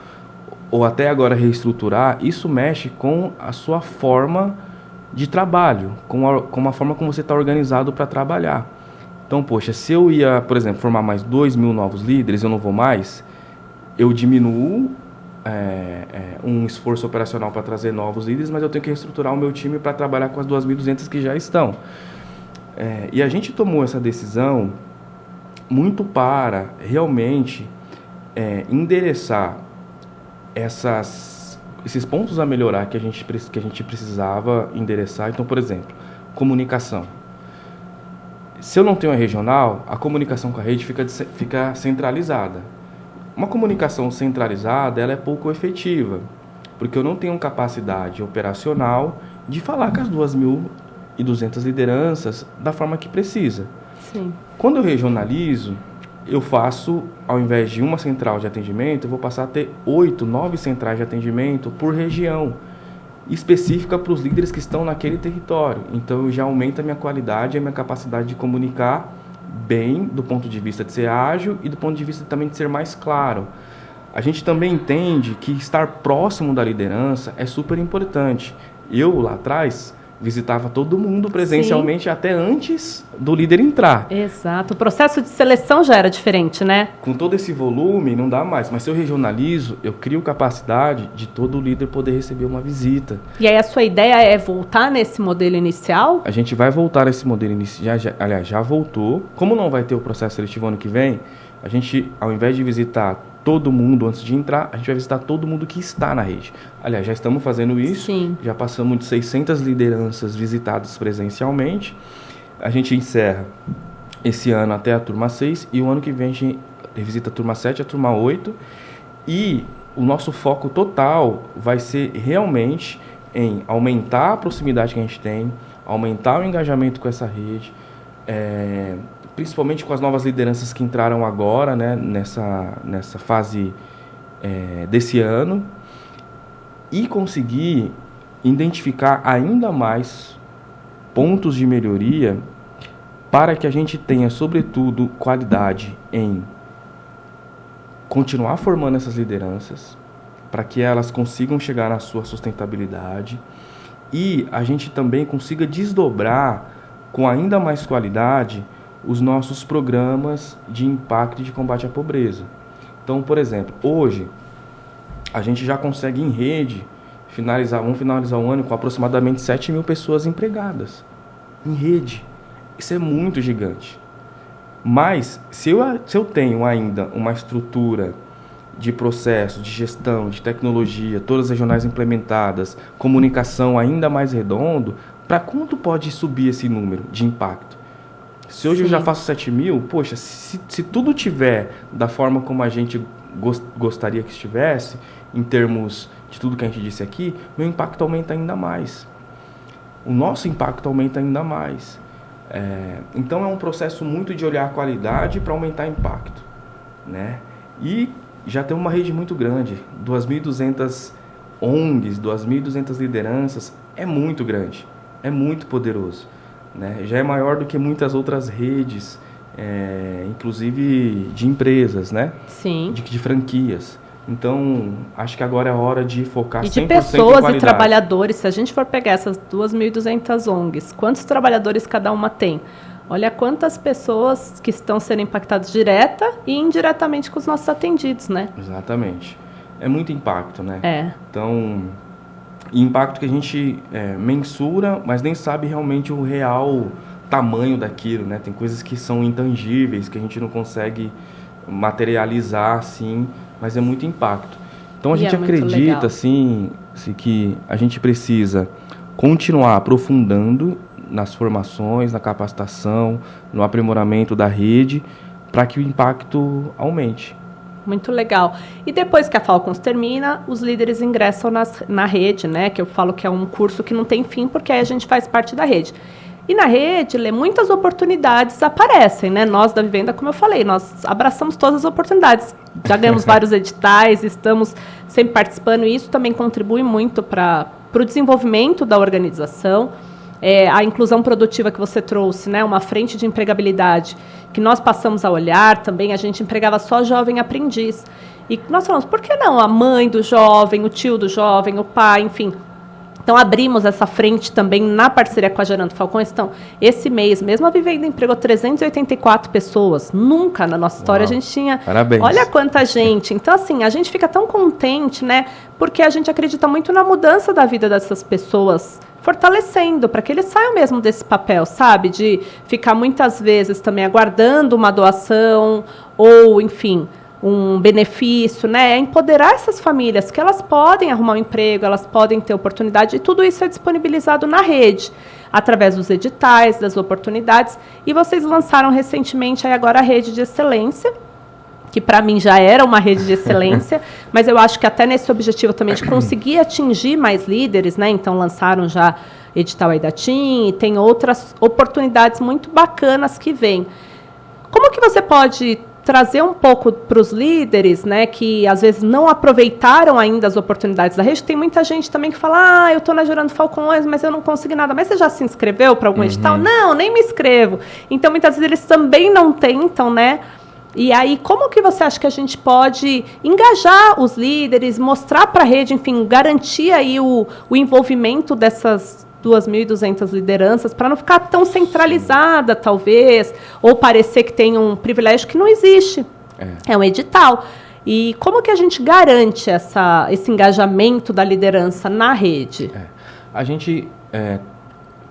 ou até agora reestruturar, isso mexe com a sua forma de trabalho, com a forma como você está organizado para trabalhar. Então, poxa, se eu ia, por exemplo, formar mais 2.000 novos líderes, eu não vou mais, eu diminuo um esforço operacional para trazer novos líderes, mas eu tenho que reestruturar o meu time para trabalhar com as 2.200 que já estão. E a gente tomou essa decisão muito para realmente endereçar esses pontos a melhorar que a gente precisava endereçar. Então, por exemplo, comunicação. Se eu não tenho a regional, a comunicação com a rede fica centralizada. Uma comunicação centralizada, ela é pouco efetiva. porque eu não tenho capacidade operacional de falar com as 2.200 lideranças da forma que precisa. Sim. Quando eu regionalizo, eu faço, ao invés de uma central de atendimento, eu vou passar a ter 8, 9 centrais de atendimento por região, específica para os líderes que estão naquele território. Então, eu já aumento a minha qualidade e a minha capacidade de comunicar bem, do ponto de vista de ser ágil e do ponto de vista também de ser mais claro. A gente também entende que estar próximo da liderança é super importante. Eu, lá atrás, visitava todo mundo presencialmente. Sim. Até antes do líder entrar. Exato. O processo de seleção já era diferente, né? Com todo esse volume, não dá mais. Mas se eu regionalizo, eu crio capacidade de todo líder poder receber uma visita. E aí a sua ideia é voltar nesse modelo inicial? A gente vai voltar nesse modelo inicial. Aliás, já voltou. Como não vai ter o processo seletivo ano que vem, a gente, ao invés de visitar todo mundo antes de entrar, a gente vai visitar todo mundo que está na rede. Aliás, já estamos fazendo isso. Sim. Já passamos de 600 lideranças visitadas presencialmente. A gente encerra esse ano até a turma 6 e o ano que vem a gente visita a turma 7 e a turma 8. E o nosso foco total vai ser realmente em aumentar a proximidade que a gente tem, aumentar o engajamento com essa rede, principalmente com as novas lideranças que entraram agora, né, nessa fase desse ano, e conseguir identificar ainda mais pontos de melhoria para que a gente tenha, sobretudo, qualidade em continuar formando essas lideranças, para que elas consigam chegar na sua sustentabilidade e a gente também consiga desdobrar com ainda mais qualidade os nossos programas de impacto e de combate à pobreza. Então, por exemplo, hoje a gente já consegue em rede vamos finalizar o ano com aproximadamente 7.000 pessoas empregadas em rede. Isso é muito gigante. Mas se eu tenho ainda uma estrutura de processo, de gestão, de tecnologia, todas as regionais implementadas, comunicação ainda mais redondo, para quanto pode subir esse número de impacto? Se hoje Sim. eu já faço 7.000, poxa, se tudo tiver da forma como a gente gostaria que estivesse, em termos de tudo que a gente disse aqui, meu impacto aumenta ainda mais. O nosso impacto aumenta ainda mais. Então é um processo muito de olhar a qualidade para aumentar impacto, né? E já tem uma rede muito grande, 2.200 ONGs, 2.200 lideranças, é muito grande, é muito poderoso. Né? Já é maior do que muitas outras redes, inclusive de empresas, né? Sim. De franquias. Então, acho que agora é a hora de focar 100% em qualidade. E de pessoas e trabalhadores, se a gente for pegar essas 2.200 ONGs, quantos trabalhadores cada uma tem? Olha quantas pessoas que estão sendo impactadas direta e indiretamente com os nossos atendidos, né? Exatamente. É muito impacto, né? Então, impacto que a gente mensura, mas nem sabe realmente o real tamanho daquilo, né? Tem coisas que são intangíveis, que a gente não consegue materializar, assim, mas é muito impacto. Então, a gente acredita, assim, que a gente precisa continuar aprofundando nas formações, na capacitação, no aprimoramento da rede, para que o impacto aumente. Muito legal. E depois que a Falcons termina, os líderes ingressam na rede, né? Que eu falo que é um curso que não tem fim, porque aí a gente faz parte da rede. E na rede, muitas oportunidades aparecem, né? Nós da Vivenda, como eu falei, nós abraçamos todas as oportunidades. Já ganhamos vários editais, estamos sempre participando, e isso também contribui muito para o desenvolvimento da organização. A inclusão produtiva que você trouxe, né? Uma frente de empregabilidade que nós passamos a olhar também, a gente empregava só jovem aprendiz. E nós falamos, por que não a mãe do jovem, o tio do jovem, o pai, enfim. Então, abrimos essa frente também na parceria com a Gerando Falcões. Então, esse mês, mesmo a Vivenda empregou 384 pessoas. Nunca na nossa história a gente tinha... Parabéns. Olha quanta gente. Então, assim, a gente fica tão contente, né? Porque a gente acredita muito na mudança da vida dessas pessoas, fortalecendo, para que eles saiam mesmo desse papel, sabe? De ficar muitas vezes também aguardando uma doação ou, enfim, um benefício, né? É empoderar essas famílias, que elas podem arrumar um emprego, elas podem ter oportunidade, e tudo isso é disponibilizado na rede, através dos editais, das oportunidades. E vocês lançaram recentemente aí agora a Rede de Excelência, que para mim já era uma rede de excelência, mas eu acho que até nesse objetivo também de conseguir atingir mais líderes, né? Então lançaram já edital Aidatim e tem outras oportunidades muito bacanas que vêm. Como que você pode trazer um pouco para os líderes, né, que às vezes não aproveitaram ainda as oportunidades da rede? Tem muita gente também que fala, eu estou na Gerando Falcões, mas eu não consegui nada. Mas você já se inscreveu para algum edital? Não, nem me inscrevo. Então, muitas vezes eles também não tentam, né? E aí, como que você acha que a gente pode engajar os líderes, mostrar para a rede, enfim, garantir aí o envolvimento dessas 2.200 lideranças, para não ficar tão centralizada, talvez, ou parecer que tem um privilégio que não existe. É um edital. E como que a gente garante esse engajamento da liderança na rede? A gente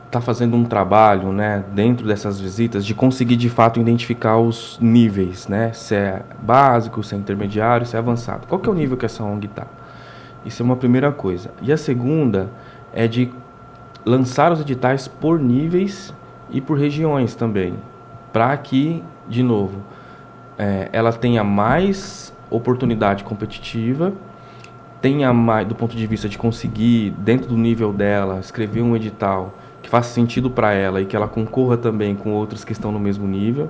está fazendo um trabalho, né, dentro dessas visitas, de conseguir, de fato, identificar os níveis, né, se é básico, se é intermediário, se é avançado. Qual que é o nível que essa ONG está? Isso é uma primeira coisa. E a segunda é de lançar os editais por níveis e por regiões também, para que, de novo, ela tenha mais oportunidade competitiva, tenha mais, do ponto de vista de conseguir, dentro do nível dela, escrever um edital que faça sentido para ela e que ela concorra também com outros que estão no mesmo nível,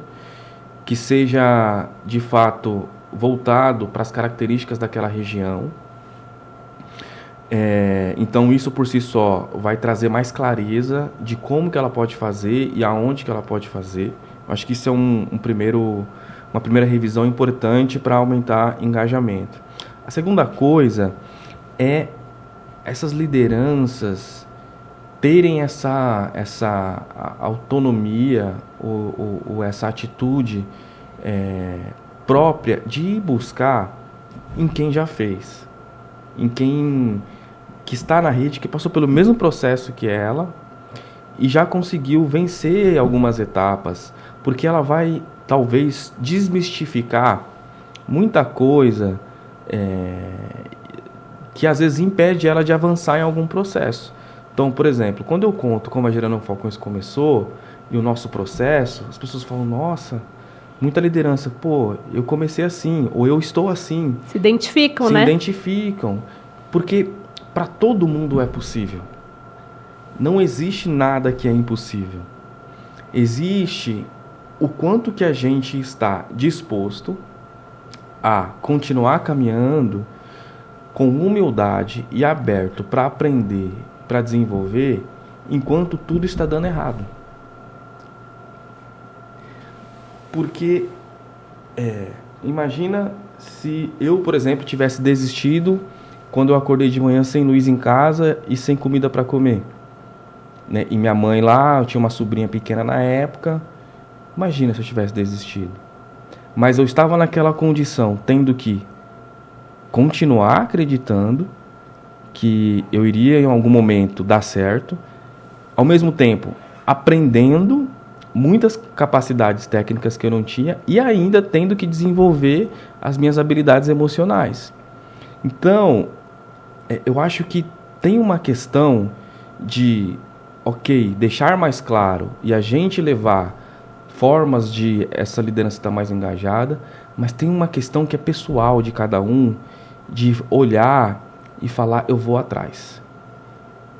que seja, de fato, voltado para as características daquela região. Então, isso por si só vai trazer mais clareza de como que ela pode fazer e aonde que ela pode fazer. Acho que isso é uma primeira revisão importante para aumentar engajamento. A segunda coisa é essas lideranças terem essa autonomia ou essa atitude própria de ir buscar em quem já fez, em quem que está na rede, que passou pelo mesmo processo que ela e já conseguiu vencer algumas etapas, porque ela vai, talvez, desmistificar muita coisa que, às vezes, impede ela de avançar em algum processo. Então, por exemplo, quando eu conto como a Gerando Falcões começou e o nosso processo, as pessoas falam, nossa, muita liderança, eu comecei assim, ou eu estou assim. Se identificam, né? Se identificam, porque para todo mundo é possível. Não existe nada que é impossível. Existe o quanto que a gente está disposto a continuar caminhando com humildade e aberto para aprender, para desenvolver, enquanto tudo está dando errado. Porque, imagina se eu, por exemplo, tivesse desistido quando eu acordei de manhã sem luz em casa e sem comida para comer. Né? E minha mãe lá, eu tinha uma sobrinha pequena na época. Imagina se eu tivesse desistido. Mas eu estava naquela condição, tendo que continuar acreditando que eu iria em algum momento dar certo, ao mesmo tempo aprendendo muitas capacidades técnicas que eu não tinha e ainda tendo que desenvolver as minhas habilidades emocionais. Então, eu acho que tem uma questão de, deixar mais claro e a gente levar formas de essa liderança estar mais engajada, mas tem uma questão que é pessoal de cada um, de olhar e falar, eu vou atrás.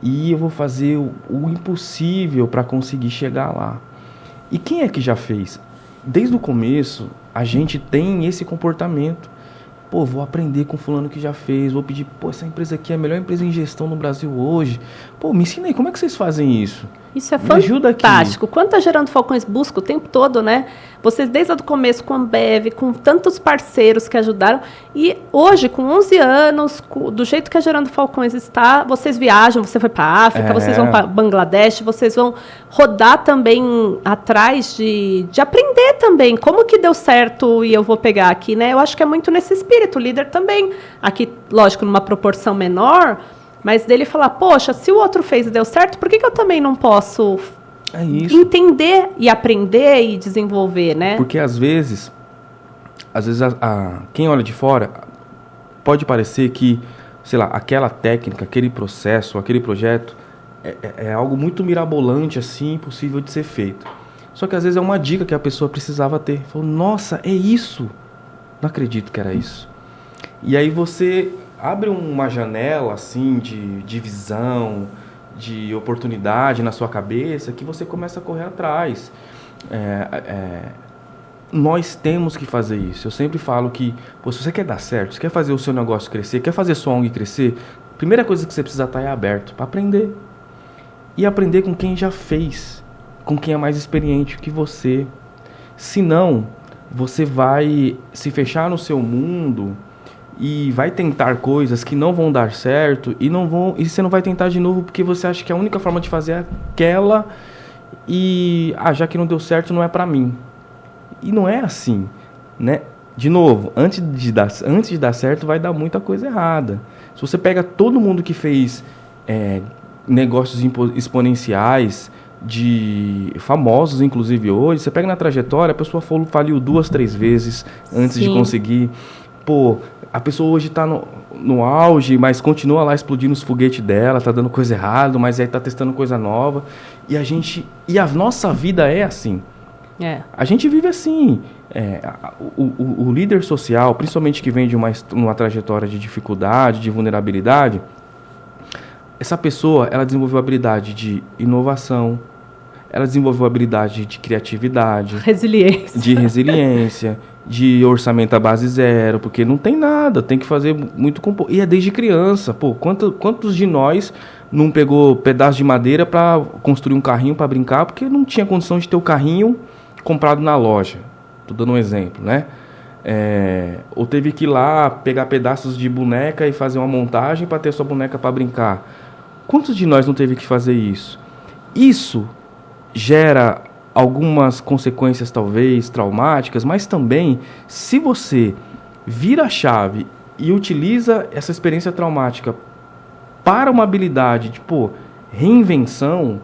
E eu vou fazer o impossível para conseguir chegar lá. E quem é que já fez? Desde o começo, a gente tem esse comportamento. Vou aprender com fulano que já fez, vou pedir, essa empresa aqui é a melhor empresa em gestão no Brasil hoje. Me ensina aí, como é que vocês fazem isso? Isso é fantástico. Quanto a Gerando Falcões busca o tempo todo, né? Vocês desde o começo com a Ambev, com tantos parceiros que ajudaram. E hoje, com 11 anos, do jeito que a Gerando Falcões está, vocês viajam, você foi para a África, vocês vão para Bangladesh, vocês vão rodar também atrás de aprender também. Como que deu certo e eu vou pegar aqui, né? Eu acho que é muito nesse espírito, o líder também. Aqui, lógico, numa proporção menor, mas dele falar, poxa, se o outro fez e deu certo, por que eu também não posso entender e aprender e desenvolver, né? Porque às vezes quem olha de fora pode parecer que, sei lá, aquela técnica, aquele processo, aquele projeto é algo muito mirabolante, assim, impossível de ser feito. Só que às vezes é uma dica que a pessoa precisava ter. Falou, nossa, é isso. Não acredito que era isso. E aí você abre uma janela assim de visão, de oportunidade na sua cabeça, que você começa a correr atrás. Nós temos que fazer isso. Eu sempre falo que, se você quer dar certo, se quer fazer o seu negócio crescer, quer fazer sua ONG crescer, a primeira coisa que você precisa estar é aberto para aprender. E aprender com quem já fez, com quem é mais experiente que você. Senão, você vai se fechar no seu mundo e vai tentar coisas que não vão dar certo e você não vai tentar de novo porque você acha que a única forma de fazer é aquela e já que não deu certo, não é para mim. E não é assim, né? De novo, antes de dar certo, vai dar muita coisa errada. Se você pega todo mundo que fez negócios exponenciais, de famosos, inclusive hoje, você pega na trajetória, a pessoa faliu 2, 3 vezes antes de conseguir. A pessoa hoje está no auge, mas continua lá explodindo os foguetes dela, tá dando coisa errada, mas aí tá testando coisa nova. E a nossa vida é assim. A gente vive assim. O líder social, principalmente que vem de uma trajetória de dificuldade, de vulnerabilidade, essa pessoa, ela desenvolveu habilidade de inovação, ela desenvolveu habilidade de criatividade, de resiliência, de orçamento à base zero, porque não tem nada, tem que fazer muito e é desde criança. Quantos de nós não pegou pedaço de madeira para construir um carrinho para brincar, porque não tinha condição de ter o carrinho comprado na loja? Tô dando um exemplo, né? Ou teve que ir lá pegar pedaços de boneca e fazer uma montagem para ter sua boneca para brincar. Quantos de nós não teve que fazer isso? Isso gera algumas consequências talvez traumáticas, mas também, se você vira a chave e utiliza essa experiência traumática para uma habilidade de reinvenção,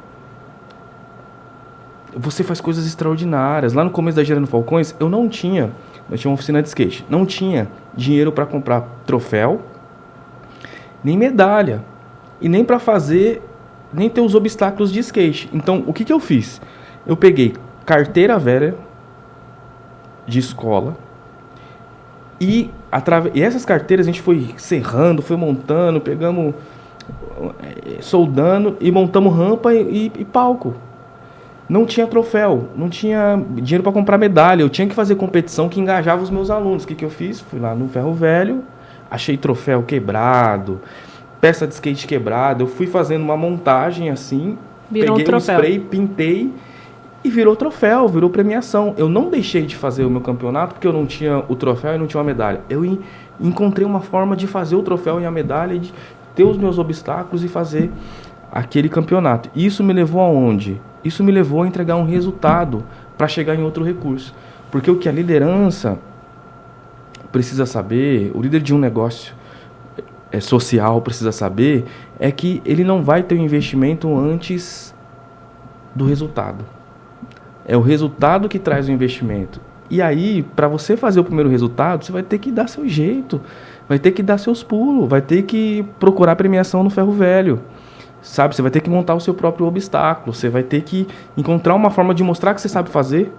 você faz coisas extraordinárias. Lá no começo da Gerando Falcões, eu tinha uma oficina de skate, não tinha dinheiro para comprar troféu, nem medalha, e nem para nem ter os obstáculos de skate. Então, o que eu fiz? Eu peguei carteira velha de escola e essas carteiras a gente foi serrando, foi montando, pegamos, soldando e montamos rampa e palco. Não tinha troféu, não tinha dinheiro para comprar medalha. Eu tinha que fazer competição que engajava os meus alunos. O que eu fiz? Fui lá no Ferro Velho, achei troféu quebrado, peça de skate quebrada. Eu fui fazendo uma montagem assim, peguei um spray, pintei e virou troféu, virou premiação. Eu não deixei de fazer o meu campeonato porque eu não tinha o troféu e não tinha uma medalha. Eu encontrei uma forma de fazer o troféu e a medalha, de ter os meus obstáculos e fazer aquele campeonato. Isso me levou aonde? Isso me levou a entregar um resultado para chegar em outro recurso. Porque o que a liderança precisa saber, o líder de um negócio social precisa saber, é que ele não vai ter o investimento antes do resultado. É o resultado que traz o investimento. E aí, para você fazer o primeiro resultado, você vai ter que dar seu jeito, vai ter que dar seus pulos, vai ter que procurar premiação no Ferro Velho. Sabe, você vai ter que montar o seu próprio obstáculo, você vai ter que encontrar uma forma de mostrar que você sabe fazer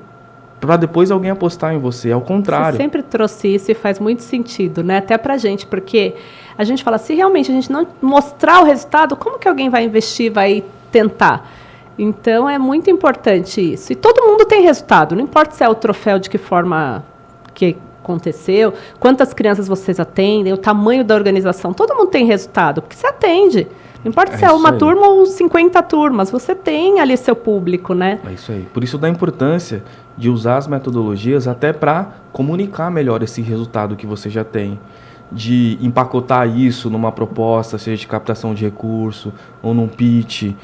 para depois alguém apostar em você, ao contrário. Você sempre trouxe isso e faz muito sentido, né? Até pra gente, porque a gente fala, se realmente a gente não mostrar o resultado, como que alguém vai investir, vai tentar? Então, é muito importante isso. E todo mundo tem resultado, não importa se é o troféu, de que forma que aconteceu, quantas crianças vocês atendem, o tamanho da organização, todo mundo tem resultado, porque você atende. Não importa se é uma turma ou 50 turmas, você tem ali seu público, né? É isso aí. Por isso da importância de usar as metodologias até para comunicar melhor esse resultado que você já tem. De empacotar isso numa proposta, seja de captação de recurso ou num pitch,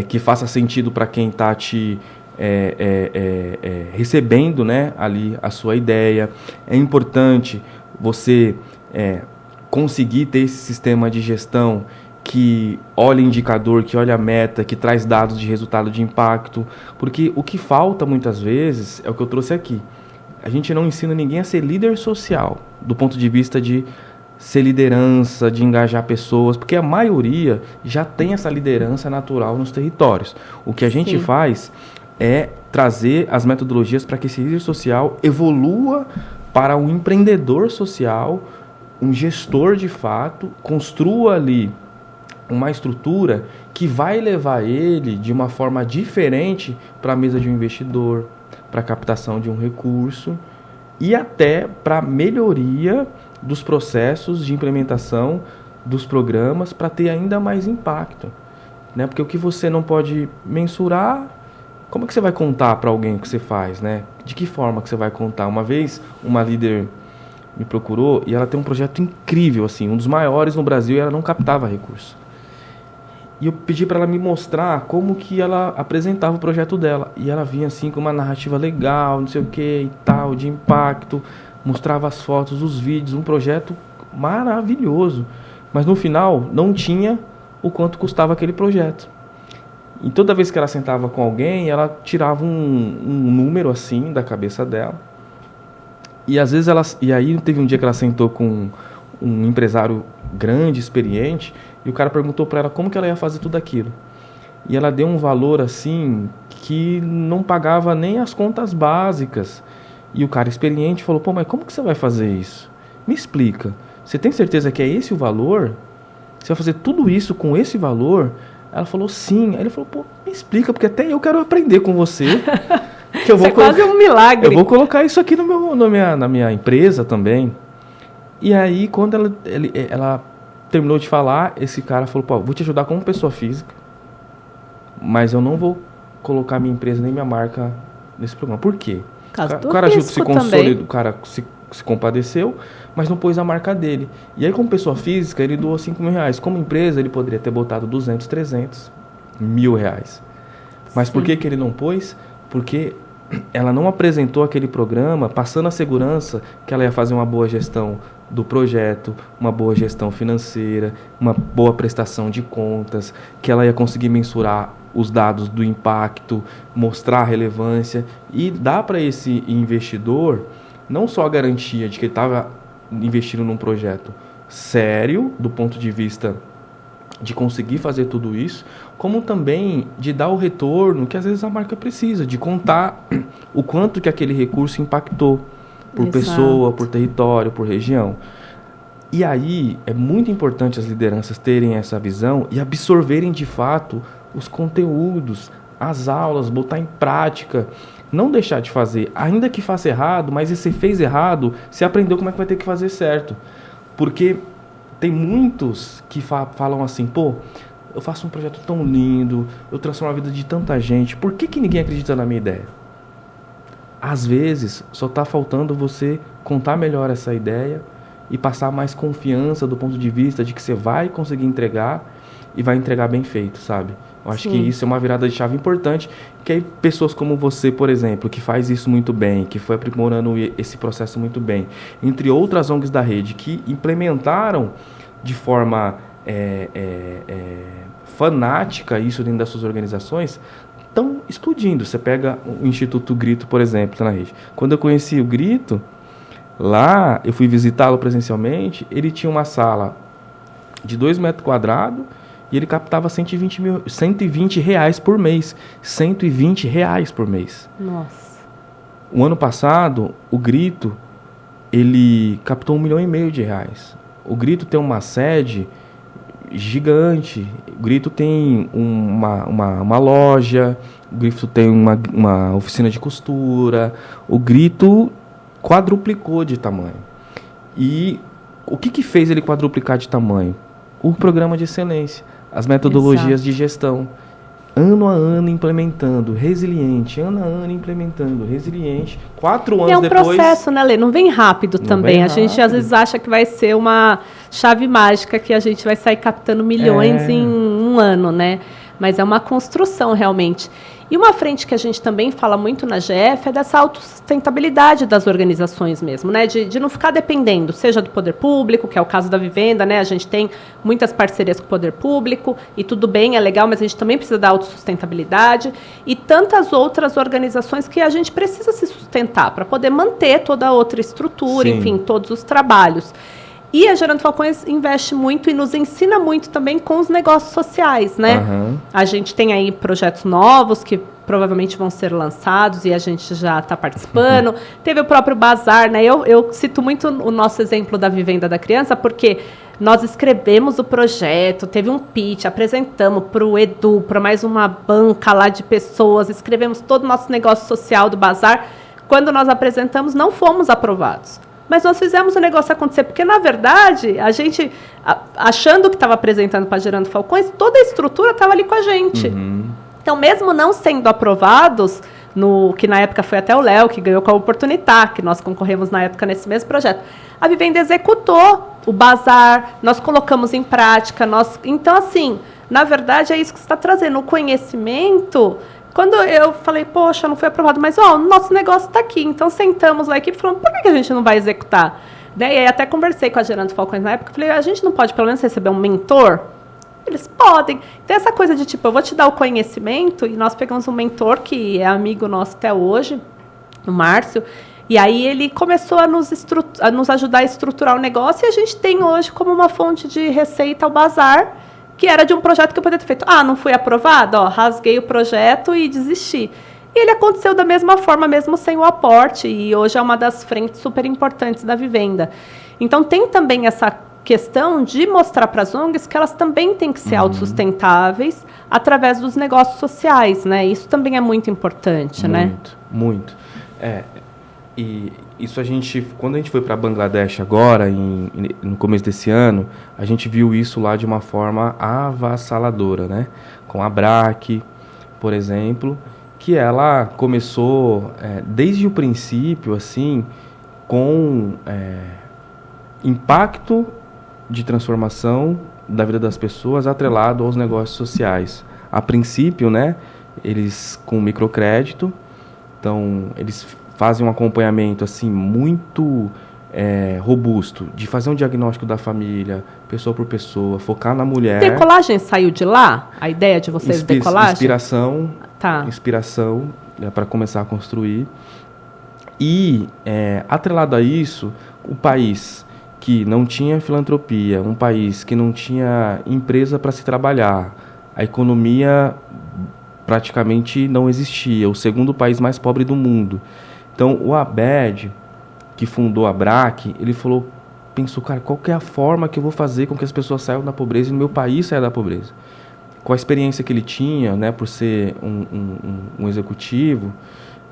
que faça sentido para quem está te recebendo, né, ali a sua ideia. É importante você conseguir ter esse sistema de gestão que olha indicador, que olha a meta, que traz dados de resultado de impacto, porque o que falta muitas vezes é o que eu trouxe aqui. A gente não ensina ninguém a ser líder social, do ponto de vista de ser liderança, de engajar pessoas, porque a maioria já tem essa liderança natural nos territórios. O que a gente faz é trazer as metodologias para que esse líder social evolua para um empreendedor social, um gestor de fato, construa ali uma estrutura que vai levar ele de uma forma diferente para a mesa de um investidor, para a captação de um recurso e até para a melhoria dos processos de implementação dos programas para ter ainda mais impacto, né? Porque o que você não pode mensurar, como é que você vai contar para alguém o que você faz, né? De que forma que você vai contar? Uma vez, uma líder me procurou e ela tem um projeto incrível, assim, um dos maiores no Brasil, e ela não captava recurso. E eu pedi para ela me mostrar como que ela apresentava o projeto dela. E ela vinha assim com uma narrativa legal, não sei o que e tal, de impacto, mostrava as fotos, os vídeos, um projeto maravilhoso. Mas no final não tinha o quanto custava aquele projeto. E toda vez que ela sentava com alguém, ela tirava um número assim da cabeça dela. E às vezes e aí teve um dia que ela sentou com um empresário grande, experiente, e o cara perguntou para ela como que ela ia fazer tudo aquilo. E ela deu um valor assim que não pagava nem as contas básicas. E o cara experiente falou: pô, mas como que você vai fazer isso? Me explica. Você tem certeza que é esse o valor? Você vai fazer tudo isso com esse valor? Ela falou: sim. Aí ele falou: pô, me explica, porque até eu quero aprender com você. Que eu vou isso é quase um milagre. Eu vou colocar isso aqui na minha empresa também. E aí, quando ela terminou de falar, esse cara falou: pô, vou te ajudar como pessoa física, mas eu não vou colocar minha empresa nem minha marca nesse programa. Por quê? O cara se consolidou, o cara se compadeceu, mas não pôs a marca dele. E aí, como pessoa física, ele doou 5 mil reais. Como empresa, ele poderia ter botado 200, 300 mil reais. Mas por que ele não pôs? Porque ela não apresentou aquele programa passando a segurança que ela ia fazer uma boa gestão do projeto, uma boa gestão financeira, uma boa prestação de contas, que ela ia conseguir mensurar os dados do impacto, mostrar a relevância e dar para esse investidor não só a garantia de que ele estava investindo num projeto sério, do ponto de vista de conseguir fazer tudo isso, como também de dar o retorno que às vezes a marca precisa, de contar o quanto que aquele recurso impactou por pessoa, por território, por região. E aí é muito importante as lideranças terem essa visão e absorverem de fato os conteúdos, as aulas, botar em prática, não deixar de fazer, ainda que faça errado, mas se você fez errado, você aprendeu como é que vai ter que fazer certo. Porque tem muitos que falam assim: pô, eu faço um projeto tão lindo, eu transformo a vida de tanta gente, por que ninguém acredita na minha ideia? Às vezes, só está faltando você contar melhor essa ideia e passar mais confiança do ponto de vista de que você vai conseguir entregar e vai entregar bem feito, sabe? Eu acho que isso é uma virada de chave importante, que aí pessoas como você, por exemplo, que faz isso muito bem, que foi aprimorando esse processo muito bem, entre outras ONGs da rede que implementaram de forma fanática isso dentro das suas organizações, estão explodindo. Você pega o Instituto Grito, por exemplo, na rede. Quando eu conheci o Grito, lá eu fui visitá-lo presencialmente, ele tinha uma sala de 2 metros quadrados e ele captava 120 reais por mês. 120 reais por mês. Nossa. O ano passado, o Grito, ele captou 1,5 milhão de reais. O Grito tem uma sede gigante. O Grito tem uma loja, o Grito tem uma oficina de costura. O Grito quadruplicou de tamanho. E o que fez ele quadruplicar de tamanho? O programa de excelência, as metodologias de gestão. Ano a ano implementando, resiliente, ano a ano implementando, resiliente. 4 anos depois... É um processo, né, Lê? Não vem rápido também. A gente às vezes acha que vai ser uma chave mágica, que a gente vai sair captando milhões em um ano, né? Mas é uma construção realmente. E uma frente que a gente também fala muito na GF é dessa autossustentabilidade das organizações mesmo, né? De não ficar dependendo, seja do poder público, que é o caso da Vivenda, né? A gente tem muitas parcerias com o poder público e tudo bem, é legal, mas a gente também precisa da autossustentabilidade e tantas outras organizações que a gente precisa se sustentar para poder manter toda a outra estrutura, enfim, todos os trabalhos. E a Gerando Falcões investe muito e nos ensina muito também com os negócios sociais, né? A gente tem aí projetos novos que provavelmente vão ser lançados e a gente já está participando. Teve o próprio Bazar, né? Eu cito muito o nosso exemplo da Vivenda da Criança, porque nós escrevemos o projeto, teve um pitch, apresentamos para o Edu, para mais uma banca lá de pessoas, escrevemos todo o nosso negócio social do Bazar. Quando nós apresentamos, não fomos aprovados. Mas nós fizemos o negócio acontecer, porque, na verdade, a gente, achando que estava apresentando para Gerando Falcões, toda a estrutura estava ali com a gente. Então, mesmo não sendo aprovados, que na época foi até o Léo, que ganhou com a Oportunidade, que nós concorremos na época nesse mesmo projeto, a Vivenda executou o Bazar, nós colocamos em prática. Então, assim, na verdade, é isso que você está trazendo, o conhecimento. Quando eu falei, poxa, não foi aprovado, mas o nosso negócio está aqui. Então, sentamos lá, a equipe, falando, por que a gente não vai executar? Né? E aí até conversei com a Gerando Falcões na época, falei, a gente não pode pelo menos receber um mentor? Eles podem. Então, essa coisa de, tipo, eu vou te dar o conhecimento, e nós pegamos um mentor que é amigo nosso até hoje, o Márcio, e aí ele começou a nos ajudar a estruturar o negócio, e a gente tem hoje como uma fonte de receita o Bazar, que era de um projeto que eu poderia ter feito. Não fui aprovado, rasguei o projeto e desisti. E ele aconteceu da mesma forma, mesmo sem o aporte, e hoje é uma das frentes super importantes da Vivenda. Então, tem também essa questão de mostrar para as ONGs que elas também têm que ser autossustentáveis através dos negócios sociais, né? Isso também é muito importante, né? Muito. E isso quando a gente foi para Bangladesh agora, no começo desse ano, a gente viu isso lá de uma forma avassaladora, né? Com a BRAC, por exemplo, que ela começou desde o princípio, assim, com impacto de transformação da vida das pessoas atrelado aos negócios sociais. A princípio, né, eles com microcrédito, então eles fazem um acompanhamento assim muito robusto, de fazer um diagnóstico da família, pessoa por pessoa, focar na mulher. Decolagem saiu de lá? A ideia de vocês decolagem? Inspiração para começar a construir. E, atrelado a isso, o país que não tinha filantropia, um país que não tinha empresa para se trabalhar, a economia praticamente não existia, o segundo país mais pobre do mundo. Então, o Abed, que fundou a BRAC, ele pensou, cara, qual que é a forma que eu vou fazer com que as pessoas saiam da pobreza e no meu país saia da pobreza? Com a experiência que ele tinha, né, por ser um executivo,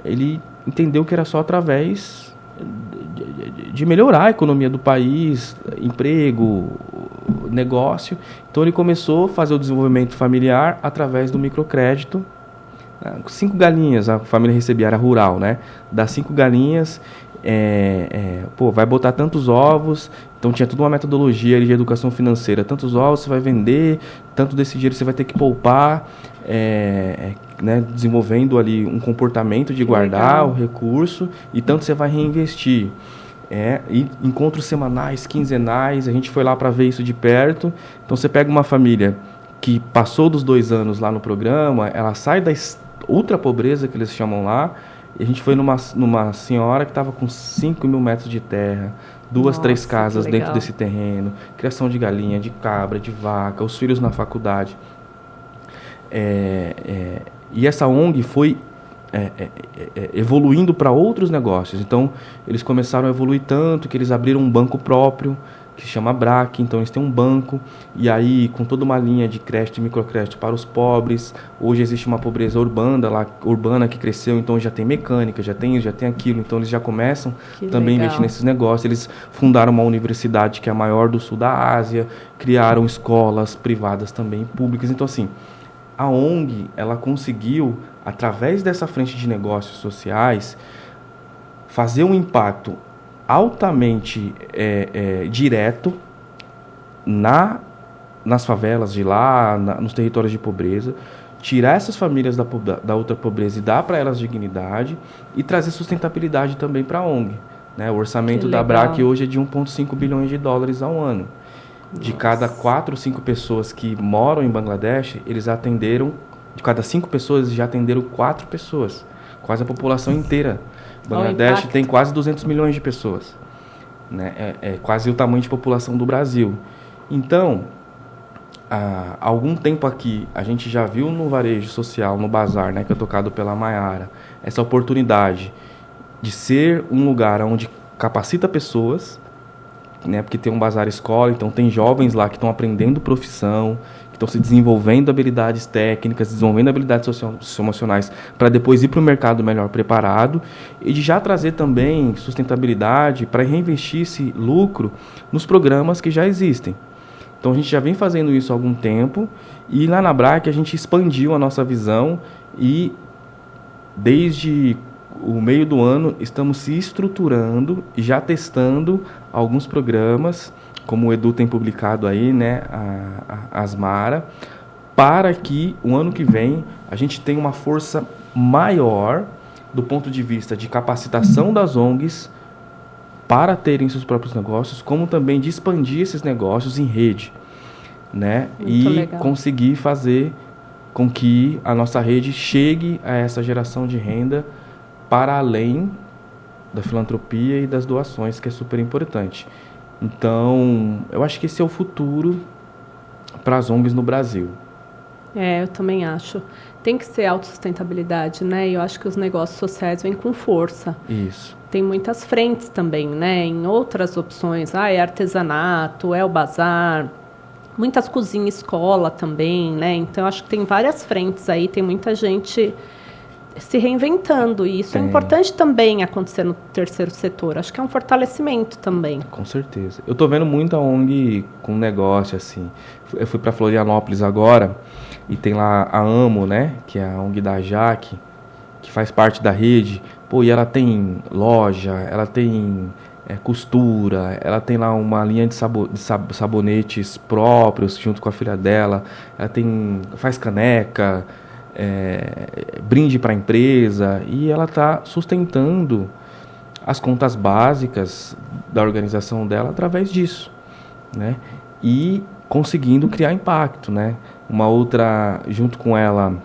ele entendeu que era só através de melhorar a economia do país, emprego, negócio. Então, ele começou a fazer o desenvolvimento familiar através do microcrédito. 5 galinhas, a família recebia, era rural, né? Das 5 galinhas, vai botar tantos ovos, então tinha toda uma metodologia de educação financeira, tantos ovos você vai vender, tanto desse dinheiro você vai ter que poupar, né, desenvolvendo ali um comportamento de guardar o recurso, e tanto você vai reinvestir. E encontros semanais, quinzenais, a gente foi lá para ver isso de perto. Então você pega uma família que passou dos 2 anos lá no programa, ela sai da ultra pobreza que eles chamam lá, e a gente foi numa senhora que estava com 5 mil metros de terra, 2, 3 casas dentro desse terreno, criação de galinha, de cabra, de vaca, os filhos na faculdade. E essa ONG foi evoluindo para outros negócios. Então, eles começaram a evoluir tanto que eles abriram um banco próprio, que se chama BRAC. Então, eles têm um banco, e aí, com toda uma linha de crédito e microcrédito para os pobres. Hoje existe uma pobreza urbana que cresceu, então já tem mecânica, já tem isso, já tem aquilo. Então, eles já começam também a investir nesses negócios. Eles fundaram uma universidade que é a maior do sul da Ásia, criaram escolas privadas também, públicas. Então, assim, a ONG, ela conseguiu, através dessa frente de negócios sociais, fazer um impacto altamente direto nas favelas de lá, nos territórios de pobreza, tirar essas famílias da outra pobreza e dar para elas dignidade, e trazer sustentabilidade também para a ONG. Né? O orçamento da BRAC hoje é de 1,5 bilhões de dólares ao ano. De cada 4 ou 5 pessoas que moram em Bangladesh, eles atenderam, de cada 5 pessoas, já atenderam 4 pessoas. Quase a população inteira. Bangladesh tem quase 200 milhões de pessoas. Né? É quase o tamanho de população do Brasil. Então, há algum tempo aqui, a gente já viu no varejo social, no bazar, né, que é tocado pela Maiara, essa oportunidade de ser um lugar onde capacita pessoas, né, porque tem um bazar escola, então tem jovens lá que estão aprendendo profissão, que estão se desenvolvendo habilidades técnicas, desenvolvendo habilidades socioemocionais, para depois ir para o mercado melhor preparado, e de já trazer também sustentabilidade para reinvestir esse lucro nos programas que já existem. Então a gente já vem fazendo isso há algum tempo, e lá na BRAC a gente expandiu a nossa visão e desde o meio do ano estamos se estruturando e já testando alguns programas, como o Edu tem publicado aí, né, a Asmara, para que o ano que vem a gente tenha uma força maior do ponto de vista de capacitação das ONGs para terem seus próprios negócios, como também de expandir esses negócios em rede, né? Muito e legal. conseguir fazer com que a nossa rede chegue a essa geração de renda para além da filantropia e das doações, que é super importante. Então, eu acho que esse é o futuro para as ONGs no Brasil. Eu também acho. Tem que ser autossustentabilidade, né? E eu acho que os negócios sociais vêm com força. Isso. Tem muitas frentes também, né? Em outras opções. É artesanato, é o bazar, muitas cozinhas escola também, né? Então, eu acho que tem várias frentes aí, tem muita gente se reinventando. E isso é importante também acontecer no terceiro setor. Acho que é um fortalecimento também. Com certeza. Eu tô vendo muita ONG com negócio, assim. Eu fui para Florianópolis agora e tem lá a Amo, né? Que é a ONG da Jaque, que faz parte da rede. Pô, e ela tem loja, ela tem costura, ela tem lá uma linha de sabonetes próprios junto com a filha dela. Ela faz caneca, brinde para a empresa, e ela está sustentando as contas básicas da organização dela através disso, né? E conseguindo criar impacto, né? Uma outra, junto com ela,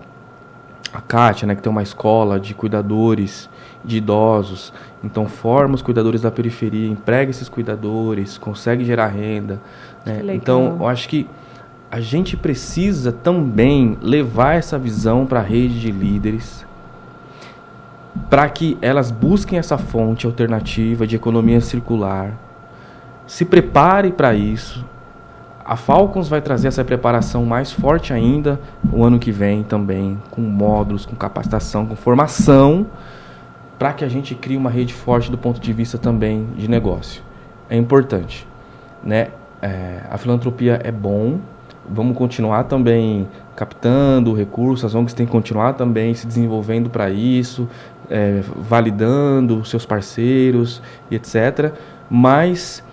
a Kátia, né, que tem uma escola de cuidadores de idosos, então forma os cuidadores da periferia, emprega esses cuidadores, consegue gerar renda, né? Então, eu acho que a gente precisa também levar essa visão para a rede de líderes, para que elas busquem essa fonte alternativa de economia circular, se prepare para isso. A Falcons vai trazer essa preparação mais forte ainda o ano que vem também, com módulos, com capacitação, com formação, para que a gente crie uma rede forte do ponto de vista também de negócio. É importante, né? A filantropia é bom, vamos continuar também captando recursos, as ONGs têm que continuar também se desenvolvendo para isso, validando seus parceiros e etc. Mas,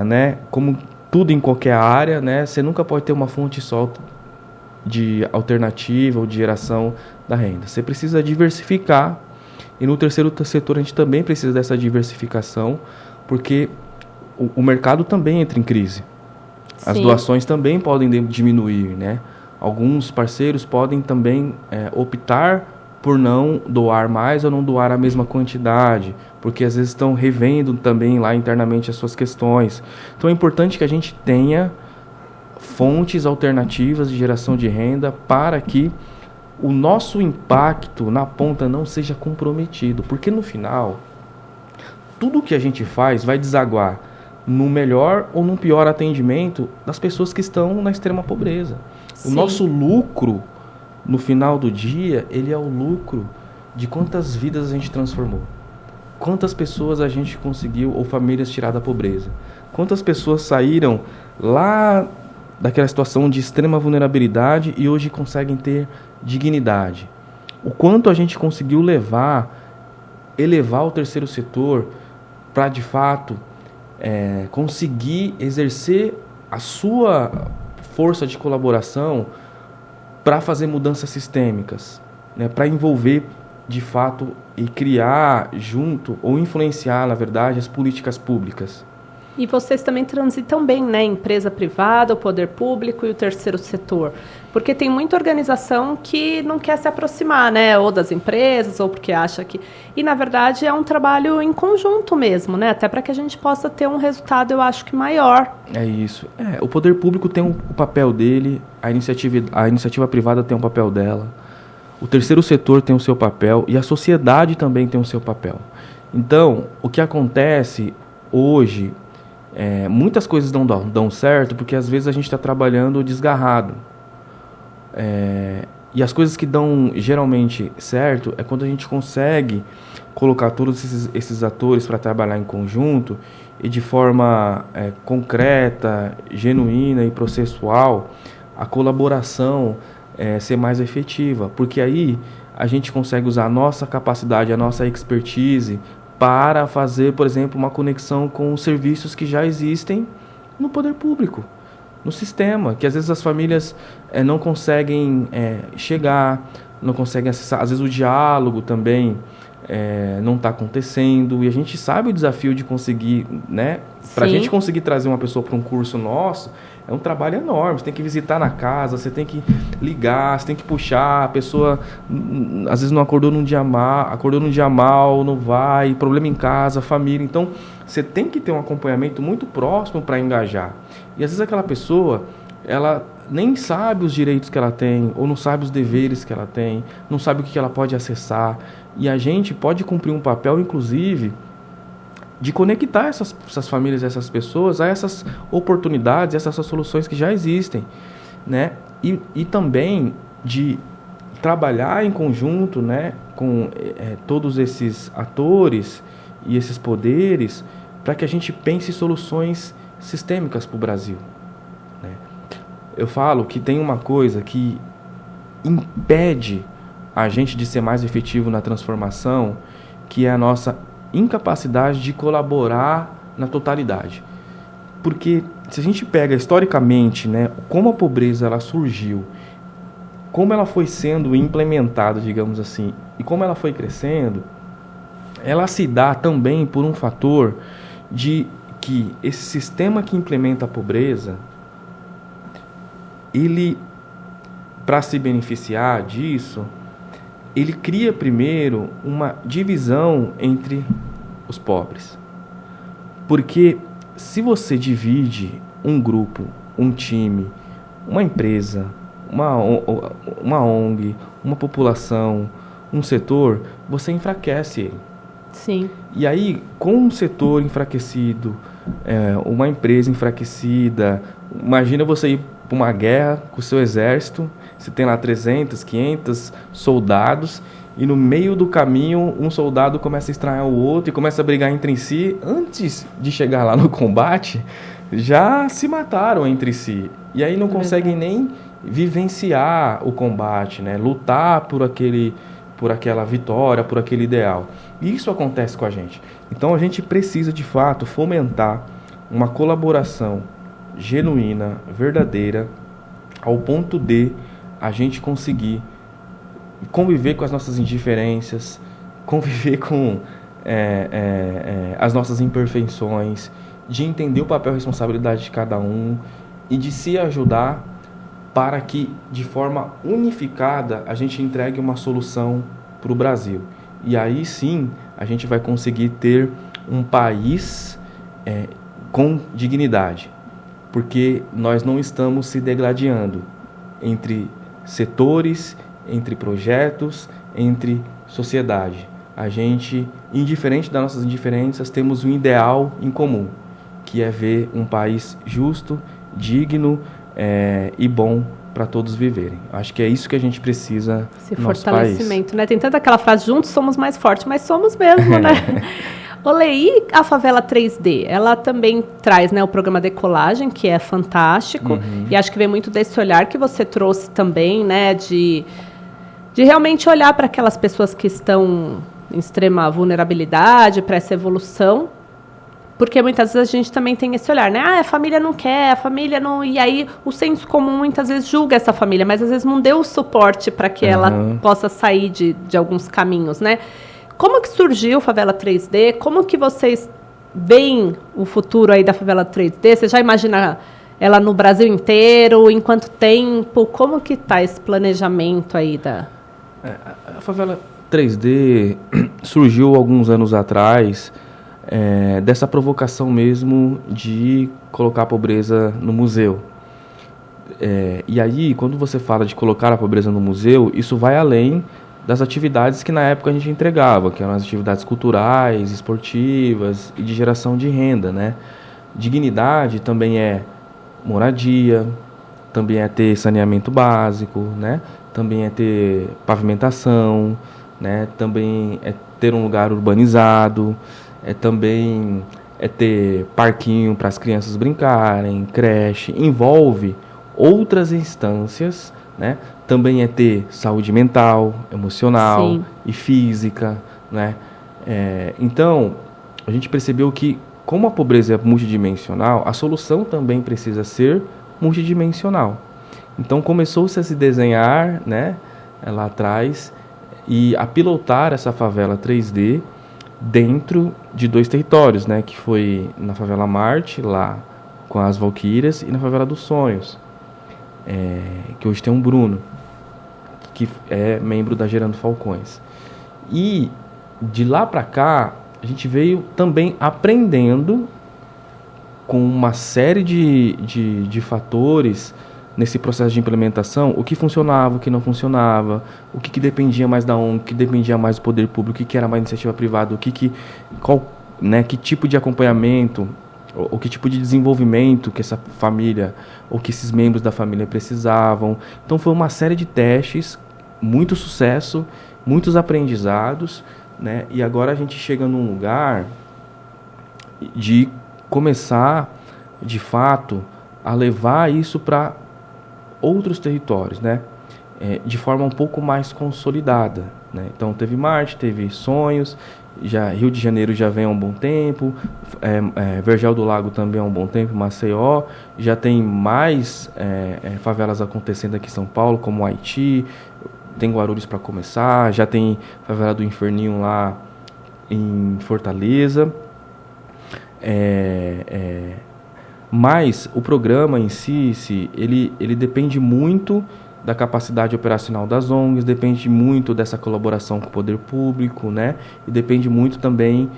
né, como tudo em qualquer área, né, você nunca pode ter uma fonte só de alternativa ou de geração da renda. Você precisa diversificar, e no terceiro setor a gente também precisa dessa diversificação, porque o mercado também entra em crise. As doações também podem diminuir, né? Alguns parceiros podem também optar por não doar mais ou não doar a mesma quantidade, porque às vezes estão revendo também lá internamente as suas questões. Então é importante que a gente tenha fontes alternativas de geração de renda para que o nosso impacto na ponta não seja comprometido, porque no final tudo que a gente faz vai desaguar no melhor ou no pior atendimento das pessoas que estão na extrema pobreza. Sim. O nosso lucro, no final do dia, ele é o lucro de quantas vidas a gente transformou. Quantas pessoas a gente conseguiu, ou famílias, tirar da pobreza. Quantas pessoas saíram lá daquela situação de extrema vulnerabilidade e hoje conseguem ter dignidade. O quanto a gente conseguiu elevar o terceiro setor para, de fato, conseguir exercer a sua força de colaboração para fazer mudanças sistêmicas, né, para envolver de fato e criar junto ou influenciar, na verdade, as políticas públicas. E vocês também transitam bem, né? Empresa privada, o poder público e o terceiro setor. Porque tem muita organização que não quer se aproximar, né? Ou das empresas, ou porque acha que... E, na verdade, é um trabalho em conjunto mesmo, né? Até para que a gente possa ter um resultado, eu acho que maior. É isso. O poder público tem o papel dele, a iniciativa privada tem o papel dela, o terceiro setor tem o seu papel e a sociedade também tem o seu papel. Então, o que acontece hoje... muitas coisas não dão certo porque às vezes a gente está trabalhando desgarrado. E as coisas que dão geralmente certo é quando a gente consegue colocar todos esses atores para trabalhar em conjunto e de forma concreta, genuína e processual, a colaboração ser mais efetiva. Porque aí a gente consegue usar a nossa capacidade, a nossa expertise para fazer, por exemplo, uma conexão com os serviços que já existem no poder público, no sistema, que às vezes as famílias não conseguem chegar, não conseguem acessar. Às vezes o diálogo também não está acontecendo, e a gente sabe o desafio de conseguir, né? Para a gente conseguir trazer uma pessoa para um curso nosso, é um trabalho enorme. Você tem que visitar na casa, você tem que ligar, você tem que puxar. A pessoa, às vezes, não acordou num dia mal, não vai, problema em casa, família. Então, você tem que ter um acompanhamento muito próximo para engajar. E, às vezes, aquela pessoa, ela nem sabe os direitos que ela tem, ou não sabe os deveres que ela tem, não sabe o que ela pode acessar. E a gente pode cumprir um papel, inclusive, de conectar essas famílias, essas pessoas a essas oportunidades, essas soluções que já existem, né? E também de trabalhar em conjunto, né, com todos esses atores e esses poderes para que a gente pense soluções sistêmicas para o Brasil, né? Eu falo que tem uma coisa que impede a gente de ser mais efetivo na transformação, que é a nossa incapacidade de colaborar na totalidade. Porque se a gente pega historicamente, né, como a pobreza ela surgiu, como ela foi sendo implementada, digamos assim, e como ela foi crescendo, ela se dá também por um fator de que esse sistema que implementa a pobreza, ele, para se beneficiar disso, ele cria primeiro uma divisão entre os pobres. Porque se você divide um grupo, um time, uma empresa, uma ONG, uma população, um setor, você enfraquece ele. Sim. E aí, com um setor enfraquecido, uma empresa enfraquecida, imagina você ir para uma guerra com o seu exército, você tem lá 300, 500 soldados, e no meio do caminho um soldado começa a estranhar o outro e começa a brigar entre si. Antes de chegar lá no combate, já se mataram entre si. E aí não conseguem nem vivenciar o combate, né? Lutar por aquela vitória, por aquele ideal. E isso acontece com a gente. Então a gente precisa, de fato, fomentar uma colaboração genuína, verdadeira, ao ponto de a gente conseguir conviver com as nossas indiferenças, conviver com as nossas imperfeições, de entender o papel e responsabilidade de cada um e de se ajudar para que, de forma unificada, a gente entregue uma solução para o Brasil. E aí sim, a gente vai conseguir ter um país com dignidade, porque nós não estamos se degladiando entre setores, entre projetos, entre sociedade. A gente, indiferente das nossas indiferenças, temos um ideal em comum, que é ver um país justo, digno e bom para todos viverem. Acho que é isso que a gente precisa esse no nosso país. Fortalecimento, né? Tem tanta aquela frase, juntos somos mais fortes, mas somos mesmo, né? Olê, e a Favela 3D? Ela também traz, né, o programa Decolagem, que é fantástico, e acho que vem muito desse olhar que você trouxe também, né, de realmente olhar para aquelas pessoas que estão em extrema vulnerabilidade, para essa evolução, porque muitas vezes a gente também tem esse olhar, né? A família não quer, a família não... E aí o senso comum muitas vezes julga essa família, mas às vezes não deu o suporte para que ela possa sair de alguns caminhos, né? Como que surgiu Favela 3D? Como que vocês veem o futuro aí da favela 3D? Você já imagina ela no Brasil inteiro? Em quanto tempo? Como que está esse planejamento aí da... A favela 3D surgiu alguns anos atrás dessa provocação mesmo de colocar a pobreza no museu. E aí, quando você fala de colocar a pobreza no museu, isso vai além das atividades que na época a gente entregava, que eram as atividades culturais, esportivas e de geração de renda, né? Dignidade também é moradia, também é ter saneamento básico, né? Também é ter pavimentação, né? Também é ter um lugar urbanizado, também é ter parquinho para as crianças brincarem, creche, envolve outras instâncias, né? Também é ter saúde mental, emocional Sim. e física, né? Então, a gente percebeu que, como a pobreza é multidimensional, a solução também precisa ser multidimensional. Então, começou-se a se desenhar, né, lá atrás, e a pilotar essa favela 3D dentro de 2 territórios, né, que foi na favela Marte, lá com as Valquírias, e na favela dos Sonhos, que hoje tem um Bruno, que é membro da Gerando Falcões. E de lá para cá, a gente veio também aprendendo com uma série de fatores nesse processo de implementação, o que funcionava, o que não funcionava, o que dependia mais da ONG, o que dependia mais do poder público, o que era mais iniciativa privada, que tipo de acompanhamento, ou que tipo de desenvolvimento que essa família, ou que esses membros da família precisavam. Então foi uma série de testes, muito sucesso, muitos aprendizados, né? E agora a gente chega num lugar de começar, de fato, a levar isso para outros territórios, né? De forma um pouco mais consolidada, né? Então teve Marte, teve Sonhos, já Rio de Janeiro já vem há um bom tempo, Vergel do Lago também há um bom tempo, Maceió, já tem mais favelas acontecendo aqui em São Paulo, como Haiti, tem Guarulhos para começar, já tem favela do Inferninho lá em Fortaleza. Mas o programa em si, ele depende muito da capacidade operacional das ONGs, depende muito dessa colaboração com o poder público, né? E depende muito também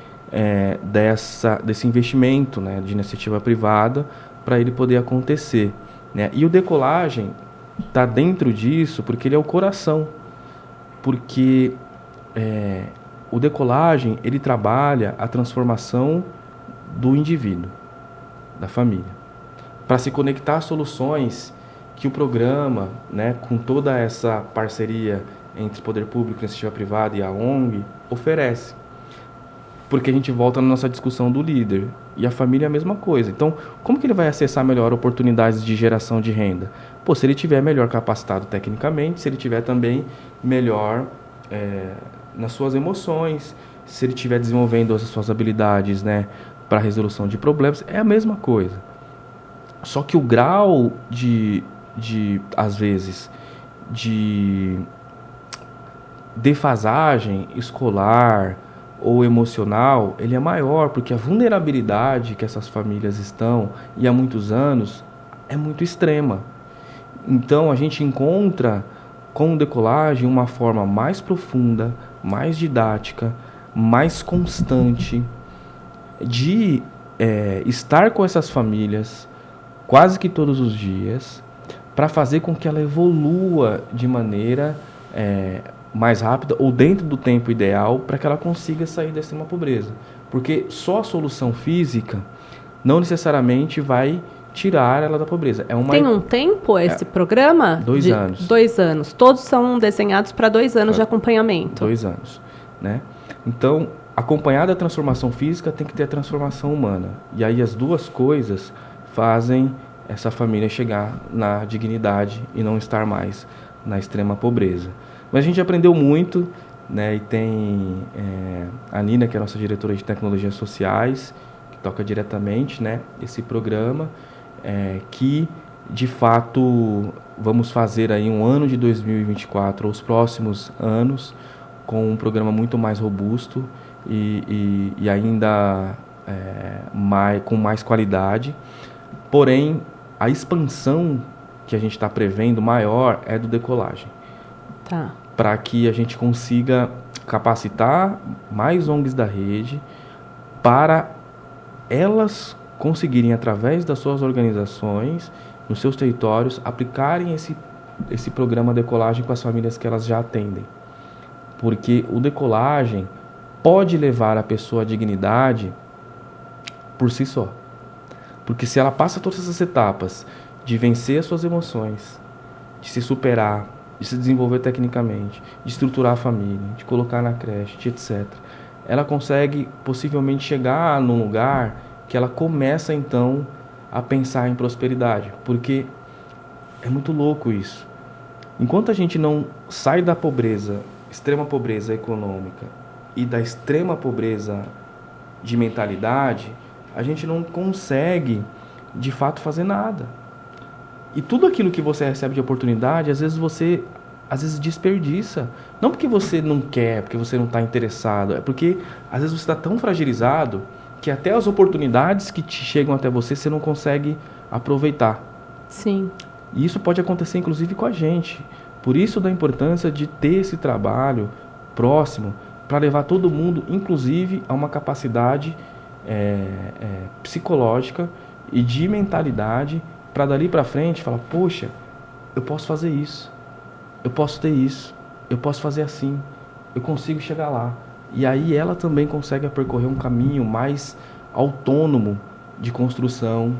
desse investimento, né, de iniciativa privada para ele poder acontecer, né? E o Decolagem está dentro disso porque ele é o coração, porque o Decolagem ele trabalha a transformação do indivíduo, da família, para se conectar a soluções que o programa, né, com toda essa parceria entre poder público, iniciativa privada e a ONG, oferece. Porque a gente volta na nossa discussão do líder. E a família é a mesma coisa. Então, como que ele vai acessar melhor oportunidades de geração de renda? Se ele tiver melhor capacitado tecnicamente, se ele tiver também melhor nas suas emoções, se ele estiver desenvolvendo as suas habilidades, né, para resolução de problemas, é a mesma coisa. Só que o grau às vezes, de defasagem escolar ou emocional, ele é maior, porque a vulnerabilidade que essas famílias estão, e há muitos anos, é muito extrema. Então, a gente encontra com o Decolagem uma forma mais profunda, mais didática, mais constante, de estar com essas famílias quase que todos os dias, para fazer com que ela evolua de maneira mais rápida ou dentro do tempo ideal para que ela consiga sair da extrema pobreza. Porque só a solução física não necessariamente vai tirar ela da pobreza. Tem um tempo esse programa? 2 anos. 2 anos. Todos são desenhados para 2 anos de acompanhamento. 2 anos, né? Então, acompanhada a transformação física, tem que ter a transformação humana. E aí as duas coisas fazem essa família chegar na dignidade e não estar mais na extrema pobreza. Mas a gente aprendeu muito, né? E tem a Nina, que é a nossa diretora de tecnologias sociais, que toca diretamente, né, esse programa, que de fato vamos fazer aí um ano de 2024, os próximos anos, com um programa muito mais robusto e ainda com mais qualidade. Porém, a expansão que a gente está prevendo maior é do Decolagem. Tá. Para que a gente consiga capacitar mais ONGs da rede para elas conseguirem, através das suas organizações, nos seus territórios, aplicarem esse programa Decolagem com as famílias que elas já atendem. Porque o Decolagem pode levar a pessoa à dignidade por si só. Porque se ela passa todas essas etapas de vencer as suas emoções, de se superar, de se desenvolver tecnicamente, de estruturar a família, de colocar na creche, etc., ela consegue possivelmente chegar num lugar que ela começa então a pensar em prosperidade. Porque é muito louco isso. Enquanto a gente não sai da pobreza, extrema pobreza econômica, e da extrema pobreza de mentalidade, a gente não consegue, de fato, fazer nada. E tudo aquilo que você recebe de oportunidade, às vezes desperdiça. Não porque você não quer, porque você não está interessado, é porque às vezes você está tão fragilizado que até as oportunidades que te chegam até você não consegue aproveitar. Sim. E isso pode acontecer, inclusive, com a gente. Por isso da importância de ter esse trabalho próximo para levar todo mundo, inclusive, a uma capacidade psicológica e de mentalidade para dali para frente falar, poxa, eu posso fazer isso, eu posso ter isso, eu posso fazer assim, eu consigo chegar lá. E aí ela também consegue percorrer um caminho mais autônomo de construção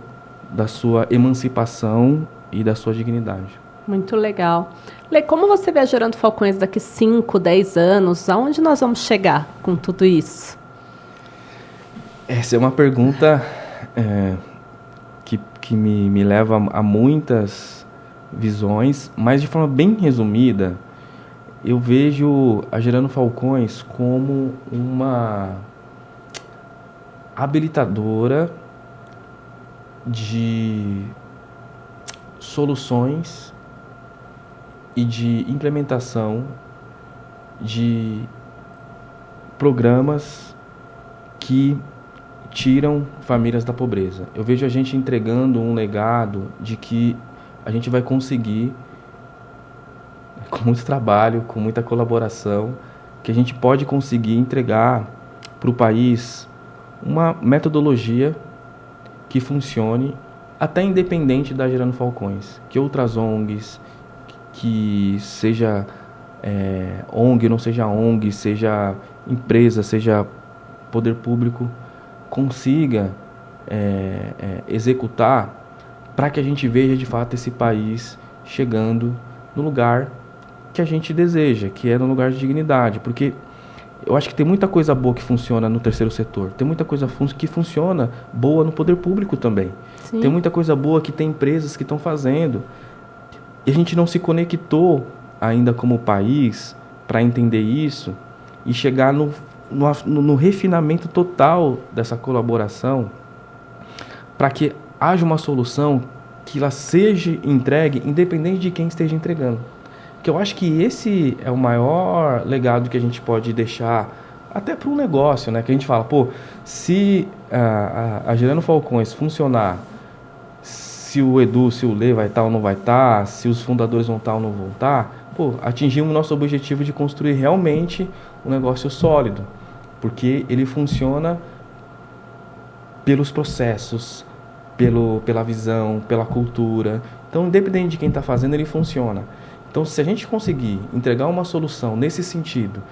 da sua emancipação e da sua dignidade. Muito legal. Lê, como você vê a Gerando Falcões daqui 5, 10 anos? Aonde nós vamos chegar com tudo isso? Essa é uma pergunta que me leva a muitas visões, mas de forma bem resumida, eu vejo a Gerando Falcões como uma habilitadora de soluções e de implementação de programas que tiram famílias da pobreza. Eu vejo a gente entregando um legado de que a gente vai conseguir, com muito trabalho, com muita colaboração, que a gente pode conseguir entregar para o país uma metodologia que funcione até independente da Gerando Falcões, que outras ONGs, que seja ONG, não seja ONG, seja empresa, seja poder público, consiga executar para que a gente veja de fato esse país chegando no lugar que a gente deseja, que é no lugar de dignidade. Porque eu acho que tem muita coisa boa que funciona no terceiro setor, tem muita coisa que funciona boa no poder público também. Sim. Tem muita coisa boa que tem empresas que estão fazendo. E a gente não se conectou ainda como país para entender isso e chegar no refinamento total dessa colaboração para que haja uma solução que ela seja entregue independente de quem esteja entregando. Que eu acho que esse é o maior legado que a gente pode deixar até para um negócio, né? Que a gente fala, pô, se a Gerando Falcões funcionar, se o Edu, se o Lê vai estar ou não vai estar, se os fundadores vão estar ou não vão estar, pô, atingimos o nosso objetivo de construir realmente um negócio sólido, porque ele funciona pelos processos, pela visão, pela cultura. Então, independente de quem está fazendo, ele funciona. Então, se a gente conseguir entregar uma solução nesse sentido,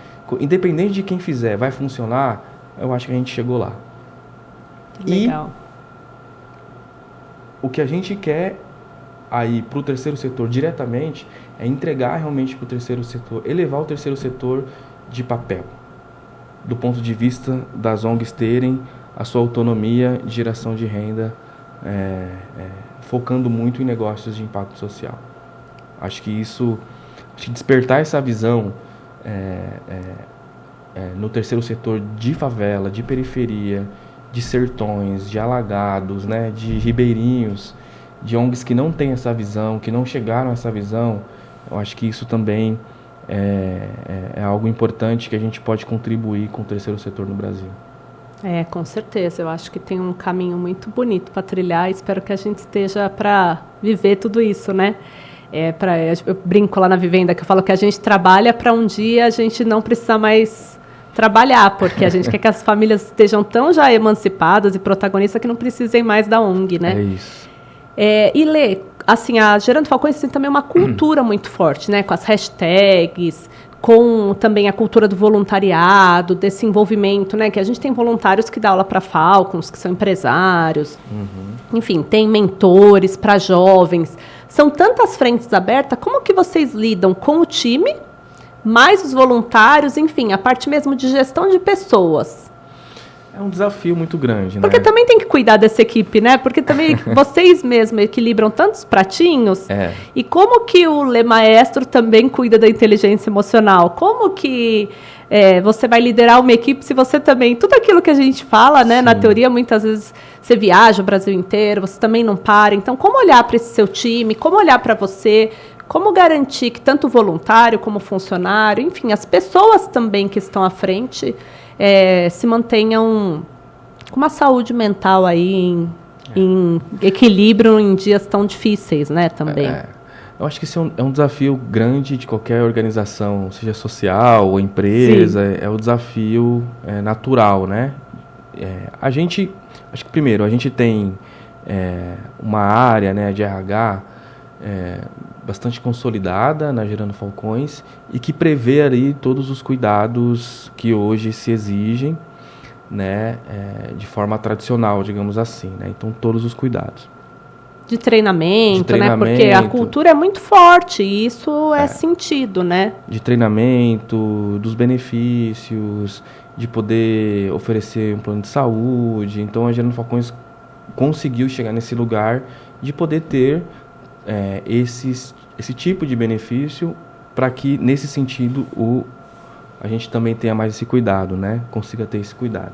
independente de quem fizer, vai funcionar, eu acho que a gente chegou lá. Legal. E o que a gente quer aí para o terceiro setor diretamente é entregar realmente para o terceiro setor, elevar o terceiro setor de papel, do ponto de vista das ONGs terem a sua autonomia de geração de renda, focando muito em negócios de impacto social. Acho que despertar essa visão no terceiro setor de favela, de periferia, de sertões, de alagados, né, de ribeirinhos, de ONGs que não têm essa visão, que não chegaram a essa visão, eu acho que isso também é algo importante que a gente pode contribuir com o terceiro setor no Brasil. Com certeza. Eu acho que tem um caminho muito bonito para trilhar. Espero que a gente esteja para viver tudo isso, né? Eu brinco lá na Vivenda, que eu falo que a gente trabalha para um dia a gente não precisar mais trabalhar, porque a gente quer que as famílias estejam tão já emancipadas e protagonistas que não precisem mais da ONG, né? É isso. E Lê, assim, a Gerando Falcões tem também uma cultura muito forte, né? Com as hashtags, com também a cultura do voluntariado, desse envolvimento, né? Que a gente tem voluntários que dão aula para Falcons, que são empresários. Enfim, tem mentores para jovens. São tantas frentes abertas. Como que vocês lidam com o time, mais os voluntários, enfim, a parte mesmo de gestão de pessoas? É um desafio muito grande, né? Porque também tem que cuidar dessa equipe, né? Porque também vocês mesmos equilibram tantos pratinhos. E como que o Lê Maestro também cuida da inteligência emocional? Como que você vai liderar uma equipe se você também... Tudo aquilo que a gente fala, né? Na teoria, muitas vezes você viaja o Brasil inteiro, você também não para. Então, como olhar para esse seu time? Como olhar para você? Como garantir que tanto o voluntário como o funcionário, enfim, as pessoas também que estão à frente... se mantenham com uma saúde mental aí em equilíbrio em dias tão difíceis, né, também. Eu acho que esse é um desafio grande de qualquer organização, seja social ou empresa. É o desafio natural, né? Acho que primeiro, a gente tem uma área, né, de RH bastante consolidada na Gerando Falcões e que prevê ali todos os cuidados que hoje se exigem, né, de forma tradicional, digamos assim, né? Então, todos os cuidados. De treinamento, né? Porque a cultura é muito forte e isso é sentido, né? De treinamento, dos benefícios, de poder oferecer um plano de saúde. Então, a Gerando Falcões conseguiu chegar nesse lugar de poder ter esse tipo de benefício para que, nesse sentido, a gente também tenha mais esse cuidado, né? Consiga ter esse cuidado.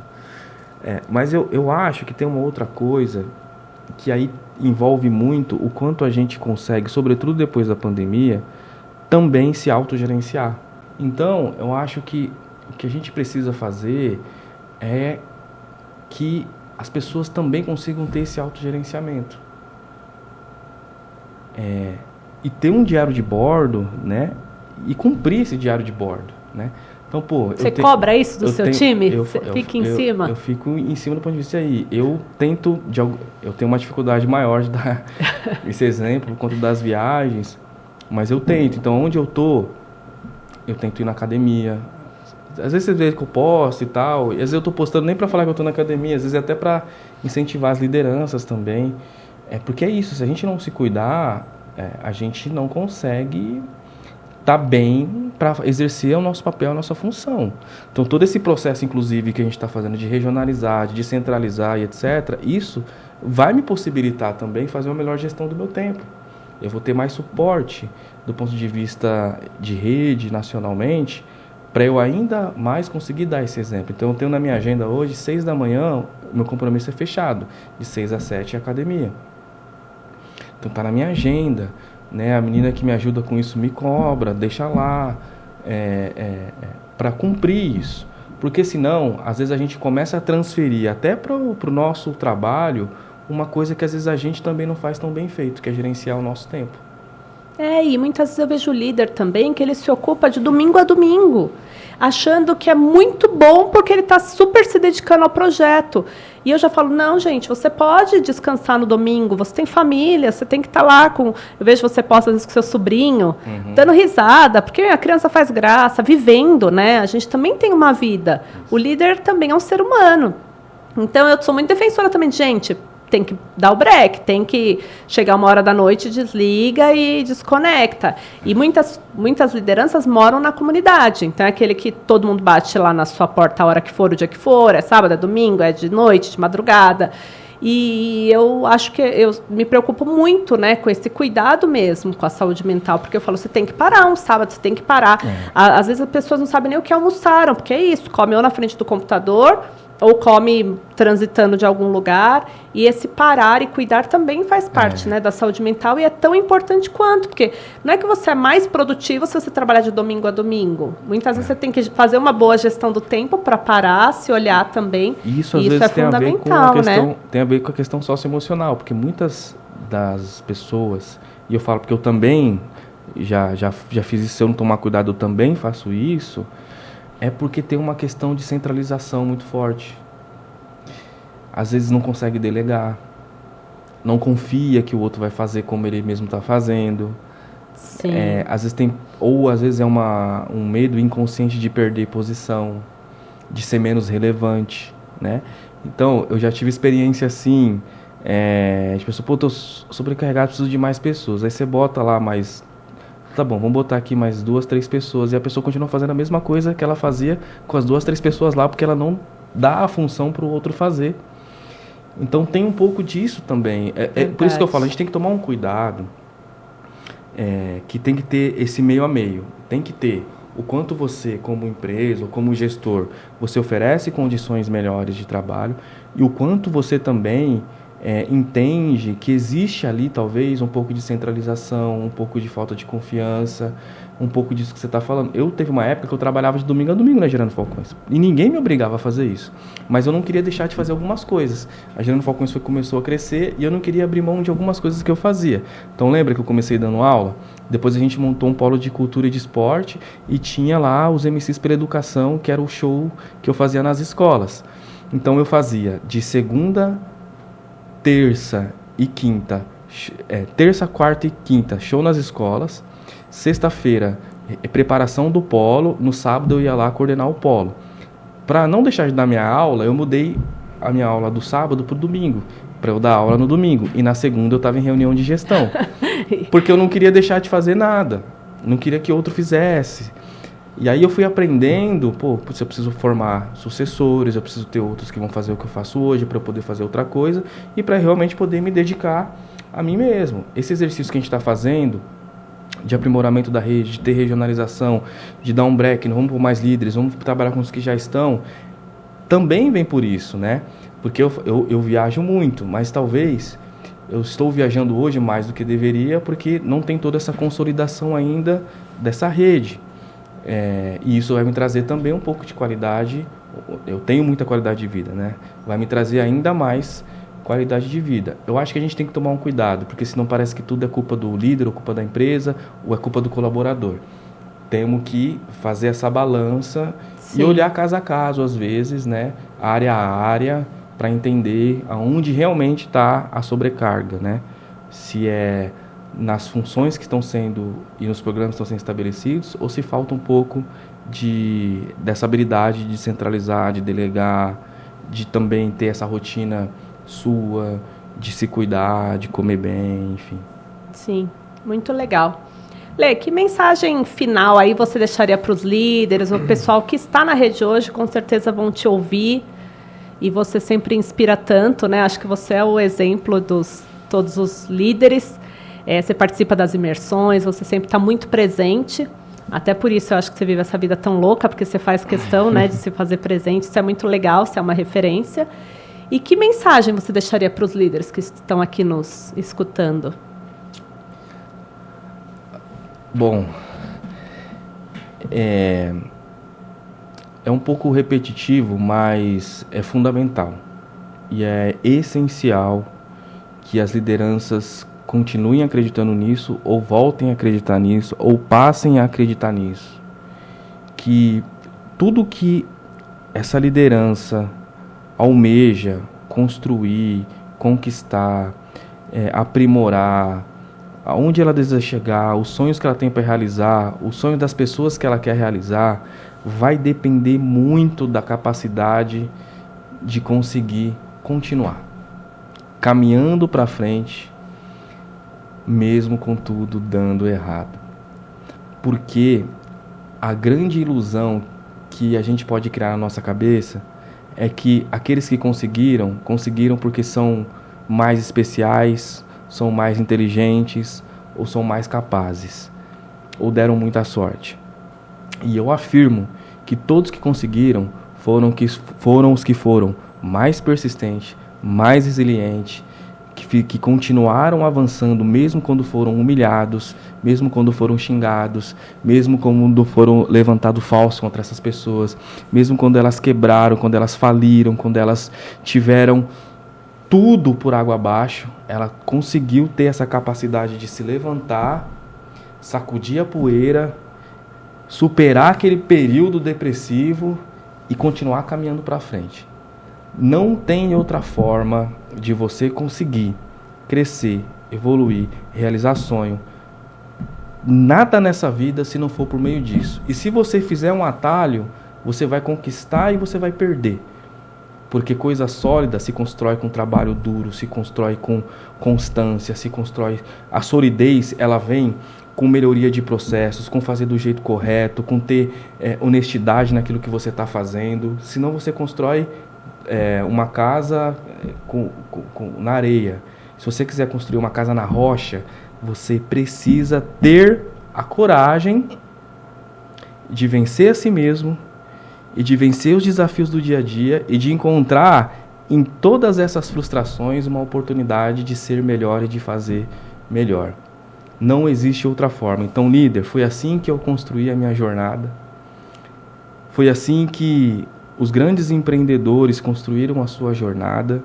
Mas eu acho que tem uma outra coisa que aí envolve muito o quanto a gente consegue, sobretudo depois da pandemia, também se autogerenciar. Então, eu acho que o que a gente precisa fazer é que as pessoas também consigam ter esse autogerenciamento. E ter um diário de bordo, né? E cumprir esse diário de bordo, né? Então, você cobra isso do seu time? Você fica em cima? Eu fico em cima do ponto de vista aí. Eu tenho uma dificuldade maior de dar esse exemplo por conta das viagens, mas eu tento. Então, onde eu tento ir na academia. Às vezes você vê que eu posto e tal, e às vezes eu tô postando nem para falar que eu tô na academia, às vezes até para incentivar as lideranças também. Porque é isso, se a gente não se cuidar, a gente não consegue estar bem para exercer o nosso papel, a nossa função. Então, todo esse processo, inclusive, que a gente está fazendo de regionalizar, de descentralizar e etc., isso vai me possibilitar também fazer uma melhor gestão do meu tempo. Eu vou ter mais suporte do ponto de vista de rede, nacionalmente, para eu ainda mais conseguir dar esse exemplo. Então, eu tenho na minha agenda hoje, 6 da manhã, o meu compromisso é fechado, de 6 às 7 academia. Então está na minha agenda, né? A menina que me ajuda com isso me cobra, deixa lá, para cumprir isso. Porque senão, às vezes a gente começa a transferir até para o nosso trabalho uma coisa que às vezes a gente também não faz tão bem feito, que é gerenciar o nosso tempo. E muitas vezes eu vejo o líder também que ele se ocupa de domingo a domingo, achando que é muito bom porque ele está super se dedicando ao projeto. E eu já falo, não, gente, você pode descansar no domingo, você tem família, você tem que estar lá com... Eu vejo você posta às vezes com seu sobrinho, dando risada, porque a criança faz graça, vivendo, né? A gente também tem uma vida. O líder também é um ser humano. Então, eu sou muito defensora também de, gente, tem que dar o break, tem que chegar 1h da noite, desliga e desconecta. E muitas lideranças moram na comunidade. Então, é aquele que todo mundo bate lá na sua porta a hora que for, o dia que for, é sábado, é domingo, é de noite, de madrugada. E eu acho que eu me preocupo muito, né, com esse cuidado mesmo com a saúde mental, porque eu falo, você tem que parar um sábado, você tem que parar. Às vezes as pessoas não sabem nem o que almoçaram, porque é isso, come ou na frente do computador, ou come transitando de algum lugar, e esse parar e cuidar também faz parte, né, da saúde mental, e é tão importante quanto, porque não é que você é mais produtivo se você trabalhar de domingo a domingo. Muitas vezes você tem que fazer uma boa gestão do tempo para parar, se olhar também, isso às e vezes isso é tem fundamental, a ver com a questão, né? tem a ver com a questão socioemocional, porque muitas das pessoas, e eu falo porque eu também já fiz isso, se eu não tomar cuidado eu também faço isso, é porque tem uma questão de centralização muito forte. Às vezes não consegue delegar, não confia que o outro vai fazer como ele mesmo está fazendo. Sim. Às vezes é um medo inconsciente de perder posição, de ser menos relevante, né? Então, eu já tive experiência assim, de pessoa, pô, tô sobrecarregado, preciso de mais pessoas. Aí você bota lá mais... Tá bom, vamos botar aqui mais 2, 3 pessoas. E a pessoa continua fazendo a mesma coisa que ela fazia com as 2, 3 pessoas lá, porque ela não dá a função para o outro fazer. Então tem um pouco disso também. Por isso que eu falo, a gente tem que tomar um cuidado, que tem que ter esse meio a meio. Tem que ter o quanto você, como empresa ou como gestor, você oferece condições melhores de trabalho e o quanto você também entende que existe ali talvez um pouco de centralização, um pouco de falta de confiança, um pouco disso que você está falando. Eu teve uma época que eu trabalhava de domingo a domingo na Gerando Falcões e ninguém me obrigava a fazer isso, mas eu não queria deixar de fazer algumas coisas. A Gerando Falcões começou a crescer e eu não queria abrir mão de algumas coisas que eu fazia. Então lembra que eu comecei dando aula? Depois a gente montou um polo de cultura e de esporte e tinha lá os MCs pela educação, que era o show que eu fazia nas escolas. Então eu fazia de segunda, terça e quinta, terça, quarta e quinta, show nas escolas. Sexta-feira, preparação do polo. No sábado eu ia lá coordenar o polo. Para não deixar de dar minha aula, eu mudei a minha aula do sábado para o domingo, para eu dar aula no domingo. E na segunda eu estava em reunião de gestão, porque eu não queria deixar de fazer nada, não queria que outro fizesse. E aí eu fui aprendendo, eu preciso formar sucessores, eu preciso ter outros que vão fazer o que eu faço hoje para eu poder fazer outra coisa e para realmente poder me dedicar a mim mesmo. Esse exercício que a gente está fazendo de aprimoramento da rede, de ter regionalização, de dar um break, não vamos por mais líderes, vamos trabalhar com os que já estão, também vem por isso, né? Porque eu viajo muito, mas talvez eu estou viajando hoje mais do que deveria porque não tem toda essa consolidação ainda dessa rede. E isso vai me trazer também um pouco de qualidade. Eu tenho muita qualidade de vida, né? Vai me trazer ainda mais qualidade de vida. Eu acho que a gente tem que tomar um cuidado, porque senão parece que tudo é culpa do líder, ou culpa da empresa, ou é culpa do colaborador. Temos que fazer essa balança. Sim. E olhar caso a caso, às vezes, né? Área a área, para entender aonde realmente está a sobrecarga, né? Se é nas funções que estão sendo e nos programas que estão sendo estabelecidos, ou se falta um pouco dessa habilidade de centralizar, de delegar, de também ter essa rotina sua, de se cuidar, de comer bem, enfim. Sim, muito legal. Lê, que mensagem final aí você deixaria para os líderes, o pessoal que está na rede hoje, com certeza vão te ouvir, e você sempre inspira tanto, né? Acho que você é o exemplo dos todos os líderes. Você participa das imersões, você sempre está muito presente. Até por isso eu acho que você vive essa vida tão louca, porque você faz questão, né, de se fazer presente. Isso é muito legal, isso é uma referência. E que mensagem você deixaria para os líderes que estão aqui nos escutando? Bom, é um pouco repetitivo, mas é fundamental. E é essencial que as lideranças continuem acreditando nisso, ou voltem a acreditar nisso, ou passem a acreditar nisso. Que tudo que essa liderança almeja construir, conquistar, aprimorar, aonde ela deseja chegar, os sonhos que ela tem para realizar, os sonhos das pessoas que ela quer realizar, vai depender muito da capacidade de conseguir continuar caminhando para frente, mesmo com tudo dando errado. Porque a grande ilusão que a gente pode criar na nossa cabeça é que aqueles que conseguiram porque são mais especiais, são mais inteligentes ou são mais capazes, ou deram muita sorte. E eu afirmo que todos que conseguiram foram os que foram mais persistentes, mais resilientes, que continuaram avançando mesmo quando foram humilhados, mesmo quando foram xingados, mesmo quando foram levantados falsos contra essas pessoas, mesmo quando elas quebraram, quando elas faliram, quando elas tiveram tudo por água abaixo, ela conseguiu ter essa capacidade de se levantar, sacudir a poeira, superar aquele período depressivo e continuar caminhando para frente. Não tem outra forma de você conseguir crescer, evoluir, realizar sonho. Nada nessa vida se não for por meio disso. E se você fizer um atalho, você vai conquistar e você vai perder. Porque coisa sólida se constrói com trabalho duro, se constrói com constância, se constrói... A solidez, ela vem com melhoria de processos, com fazer do jeito correto, com ter honestidade naquilo que você está fazendo. Senão você constrói uma casa na areia. Se você quiser construir uma casa na rocha, você precisa ter a coragem de vencer a si mesmo e de vencer os desafios do dia a dia e de encontrar em todas essas frustrações uma oportunidade de ser melhor e de fazer melhor. Não existe outra forma. Então, líder, foi assim que eu construí a minha jornada. Foi assim que os grandes empreendedores construíram a sua jornada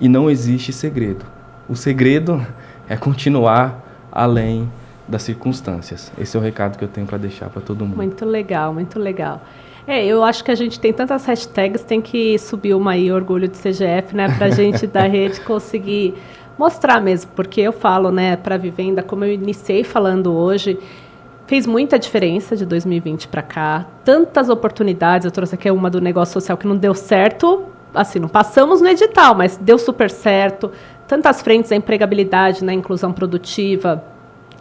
e não existe segredo. O segredo é continuar além das circunstâncias. Esse é o recado que eu tenho para deixar para todo mundo. Muito legal, muito legal. Eu acho que a gente tem tantas hashtags, tem que subir uma aí, Orgulho de CGF, né, para a gente da rede conseguir mostrar mesmo, porque eu falo, né, para a Vivenda, como eu iniciei falando hoje, fez muita diferença de 2020 para cá, tantas oportunidades, eu trouxe aqui uma do negócio social que não deu certo, assim, não passamos no edital, mas deu super certo, tantas frentes, a empregabilidade, né, inclusão produtiva,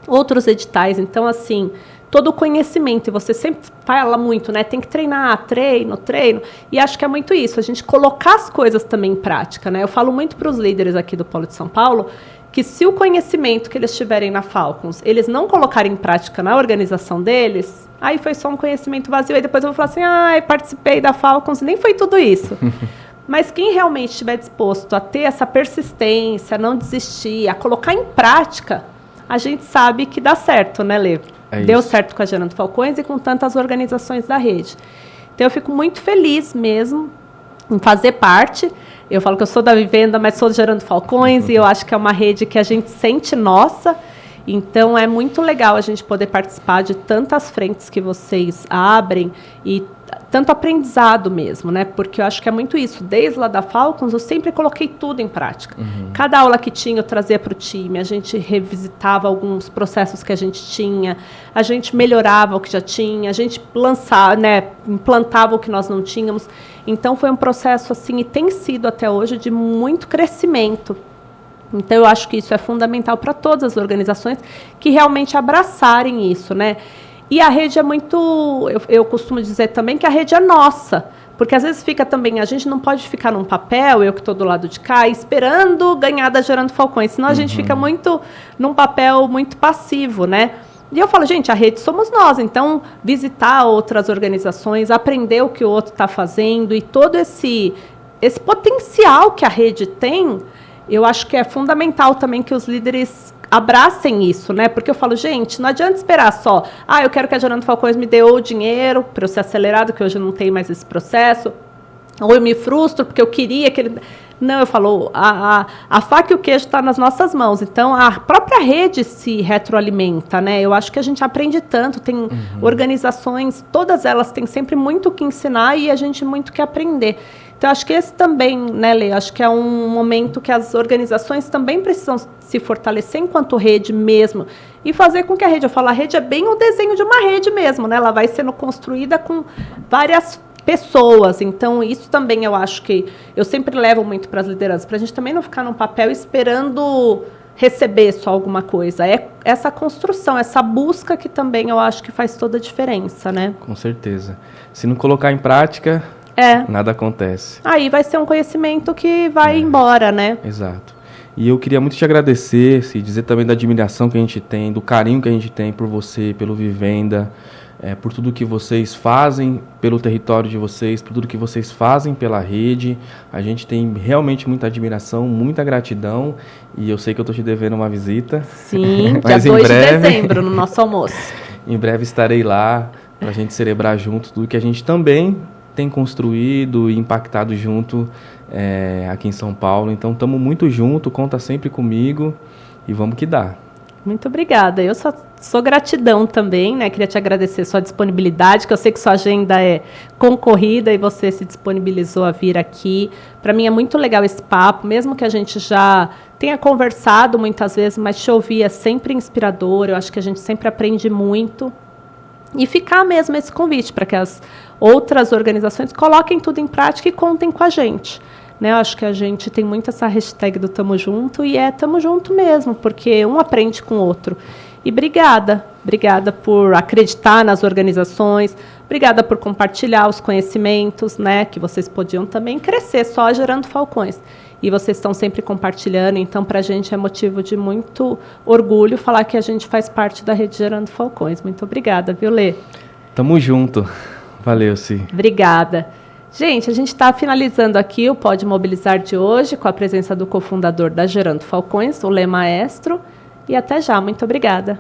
outros editais, então, assim, todo o conhecimento, e você sempre fala muito, né, tem que treinar, treino, e acho que é muito isso, a gente colocar as coisas também em prática, né, eu falo muito para os líderes aqui do Polo de São Paulo, que se o conhecimento que eles tiverem na Falcons, eles não colocarem em prática na organização deles, aí foi só um conhecimento vazio, aí depois eu vou falar assim, participei da Falcons, e nem foi tudo isso. Mas quem realmente estiver disposto a ter essa persistência, a não desistir, a colocar em prática, a gente sabe que dá certo, né, Lê? Deu certo com a Gerando Falcões e com tantas organizações da rede. Então, eu fico muito feliz mesmo em fazer parte. Eu falo que eu sou da Vivenda, mas sou do Gerando Falcões, e eu acho que é uma rede que a gente sente nossa. Então, é muito legal a gente poder participar de tantas frentes que vocês abrem e tanto aprendizado mesmo, né? Porque eu acho que é muito isso. Desde lá da Falcons, eu sempre coloquei tudo em prática. Cada aula que tinha, eu trazia para o time, a gente revisitava alguns processos que a gente tinha, a gente melhorava o que já tinha, a gente lançava, né, implantava o que nós não tínhamos. Então, foi um processo, assim, e tem sido até hoje, de muito crescimento. Então, eu acho que isso é fundamental para todas as organizações que realmente abraçarem isso, né? E a rede é muito... Eu costumo dizer também que a rede é nossa. Porque, às vezes, fica também... A gente não pode ficar num papel, eu que estou do lado de cá, esperando ganhar da Gerando Falcões. Senão, a gente fica muito num papel muito passivo, né? E eu falo, gente, a rede somos nós. Então, visitar outras organizações, aprender o que o outro está fazendo e todo esse potencial que a rede tem... Eu acho que é fundamental também que os líderes abracem isso, né? Porque eu falo, gente, não adianta esperar só, eu quero que a Gerando Falcões me dê o dinheiro para eu ser acelerado, que hoje não tem mais esse processo, ou eu me frustro porque eu queria que ele... Não, eu falo, a faca e o queijo está nas nossas mãos. Então, a própria rede se retroalimenta, né? Eu acho que a gente aprende tanto, tem organizações, todas elas têm sempre muito o que ensinar e a gente muito o que aprender. Então, acho que esse também, né, Lê? Acho que é um momento que as organizações também precisam se fortalecer enquanto rede mesmo e fazer com que a rede, eu falo, a rede é bem o desenho de uma rede mesmo, né? Ela vai sendo construída com várias pessoas. Então, isso também eu acho que eu sempre levo muito para as lideranças, para a gente também não ficar num papel esperando receber só alguma coisa. É essa construção, essa busca que também eu acho que faz toda a diferença, né? Com certeza. Se não colocar em prática... nada acontece. Aí vai ser um conhecimento que vai embora, né? Exato. E eu queria muito te agradecer, e dizer também da admiração que a gente tem, do carinho que a gente tem por você, pelo Vivenda, por tudo que vocês fazem pelo território de vocês, por tudo que vocês fazem pela rede. A gente tem realmente muita admiração, muita gratidão, e eu sei que eu estou te devendo uma visita. Sim, mas dia 2 de dezembro, no nosso almoço. Em breve estarei lá para a gente celebrar junto tudo que a gente também tem construído e impactado junto aqui em São Paulo. Então, estamos muito juntos, conta sempre comigo e vamos que dá. Muito obrigada. Eu sou gratidão também, né? Queria te agradecer sua disponibilidade, que eu sei que sua agenda é concorrida e você se disponibilizou a vir aqui. Para mim é muito legal esse papo, mesmo que a gente já tenha conversado muitas vezes, mas te ouvir é sempre inspirador. Eu acho que a gente sempre aprende muito. E ficar mesmo esse convite para que as outras organizações coloquem tudo em prática e contem com a gente. Né? Eu acho que a gente tem muito essa hashtag do Tamo Junto e Tamo Junto mesmo, porque um aprende com o outro. E obrigada por acreditar nas organizações, obrigada por compartilhar os conhecimentos, né, que vocês podiam também crescer só gerando falcões. E vocês estão sempre compartilhando, então para a gente é motivo de muito orgulho falar que a gente faz parte da rede Gerando Falcões. Muito obrigada, viu, Lê? Tamo junto. Valeu, Si. Obrigada. Gente, a gente está finalizando aqui o Pode Mobilizar de hoje com a presença do cofundador da Gerando Falcões, o Lê Maestro. E até já. Muito obrigada.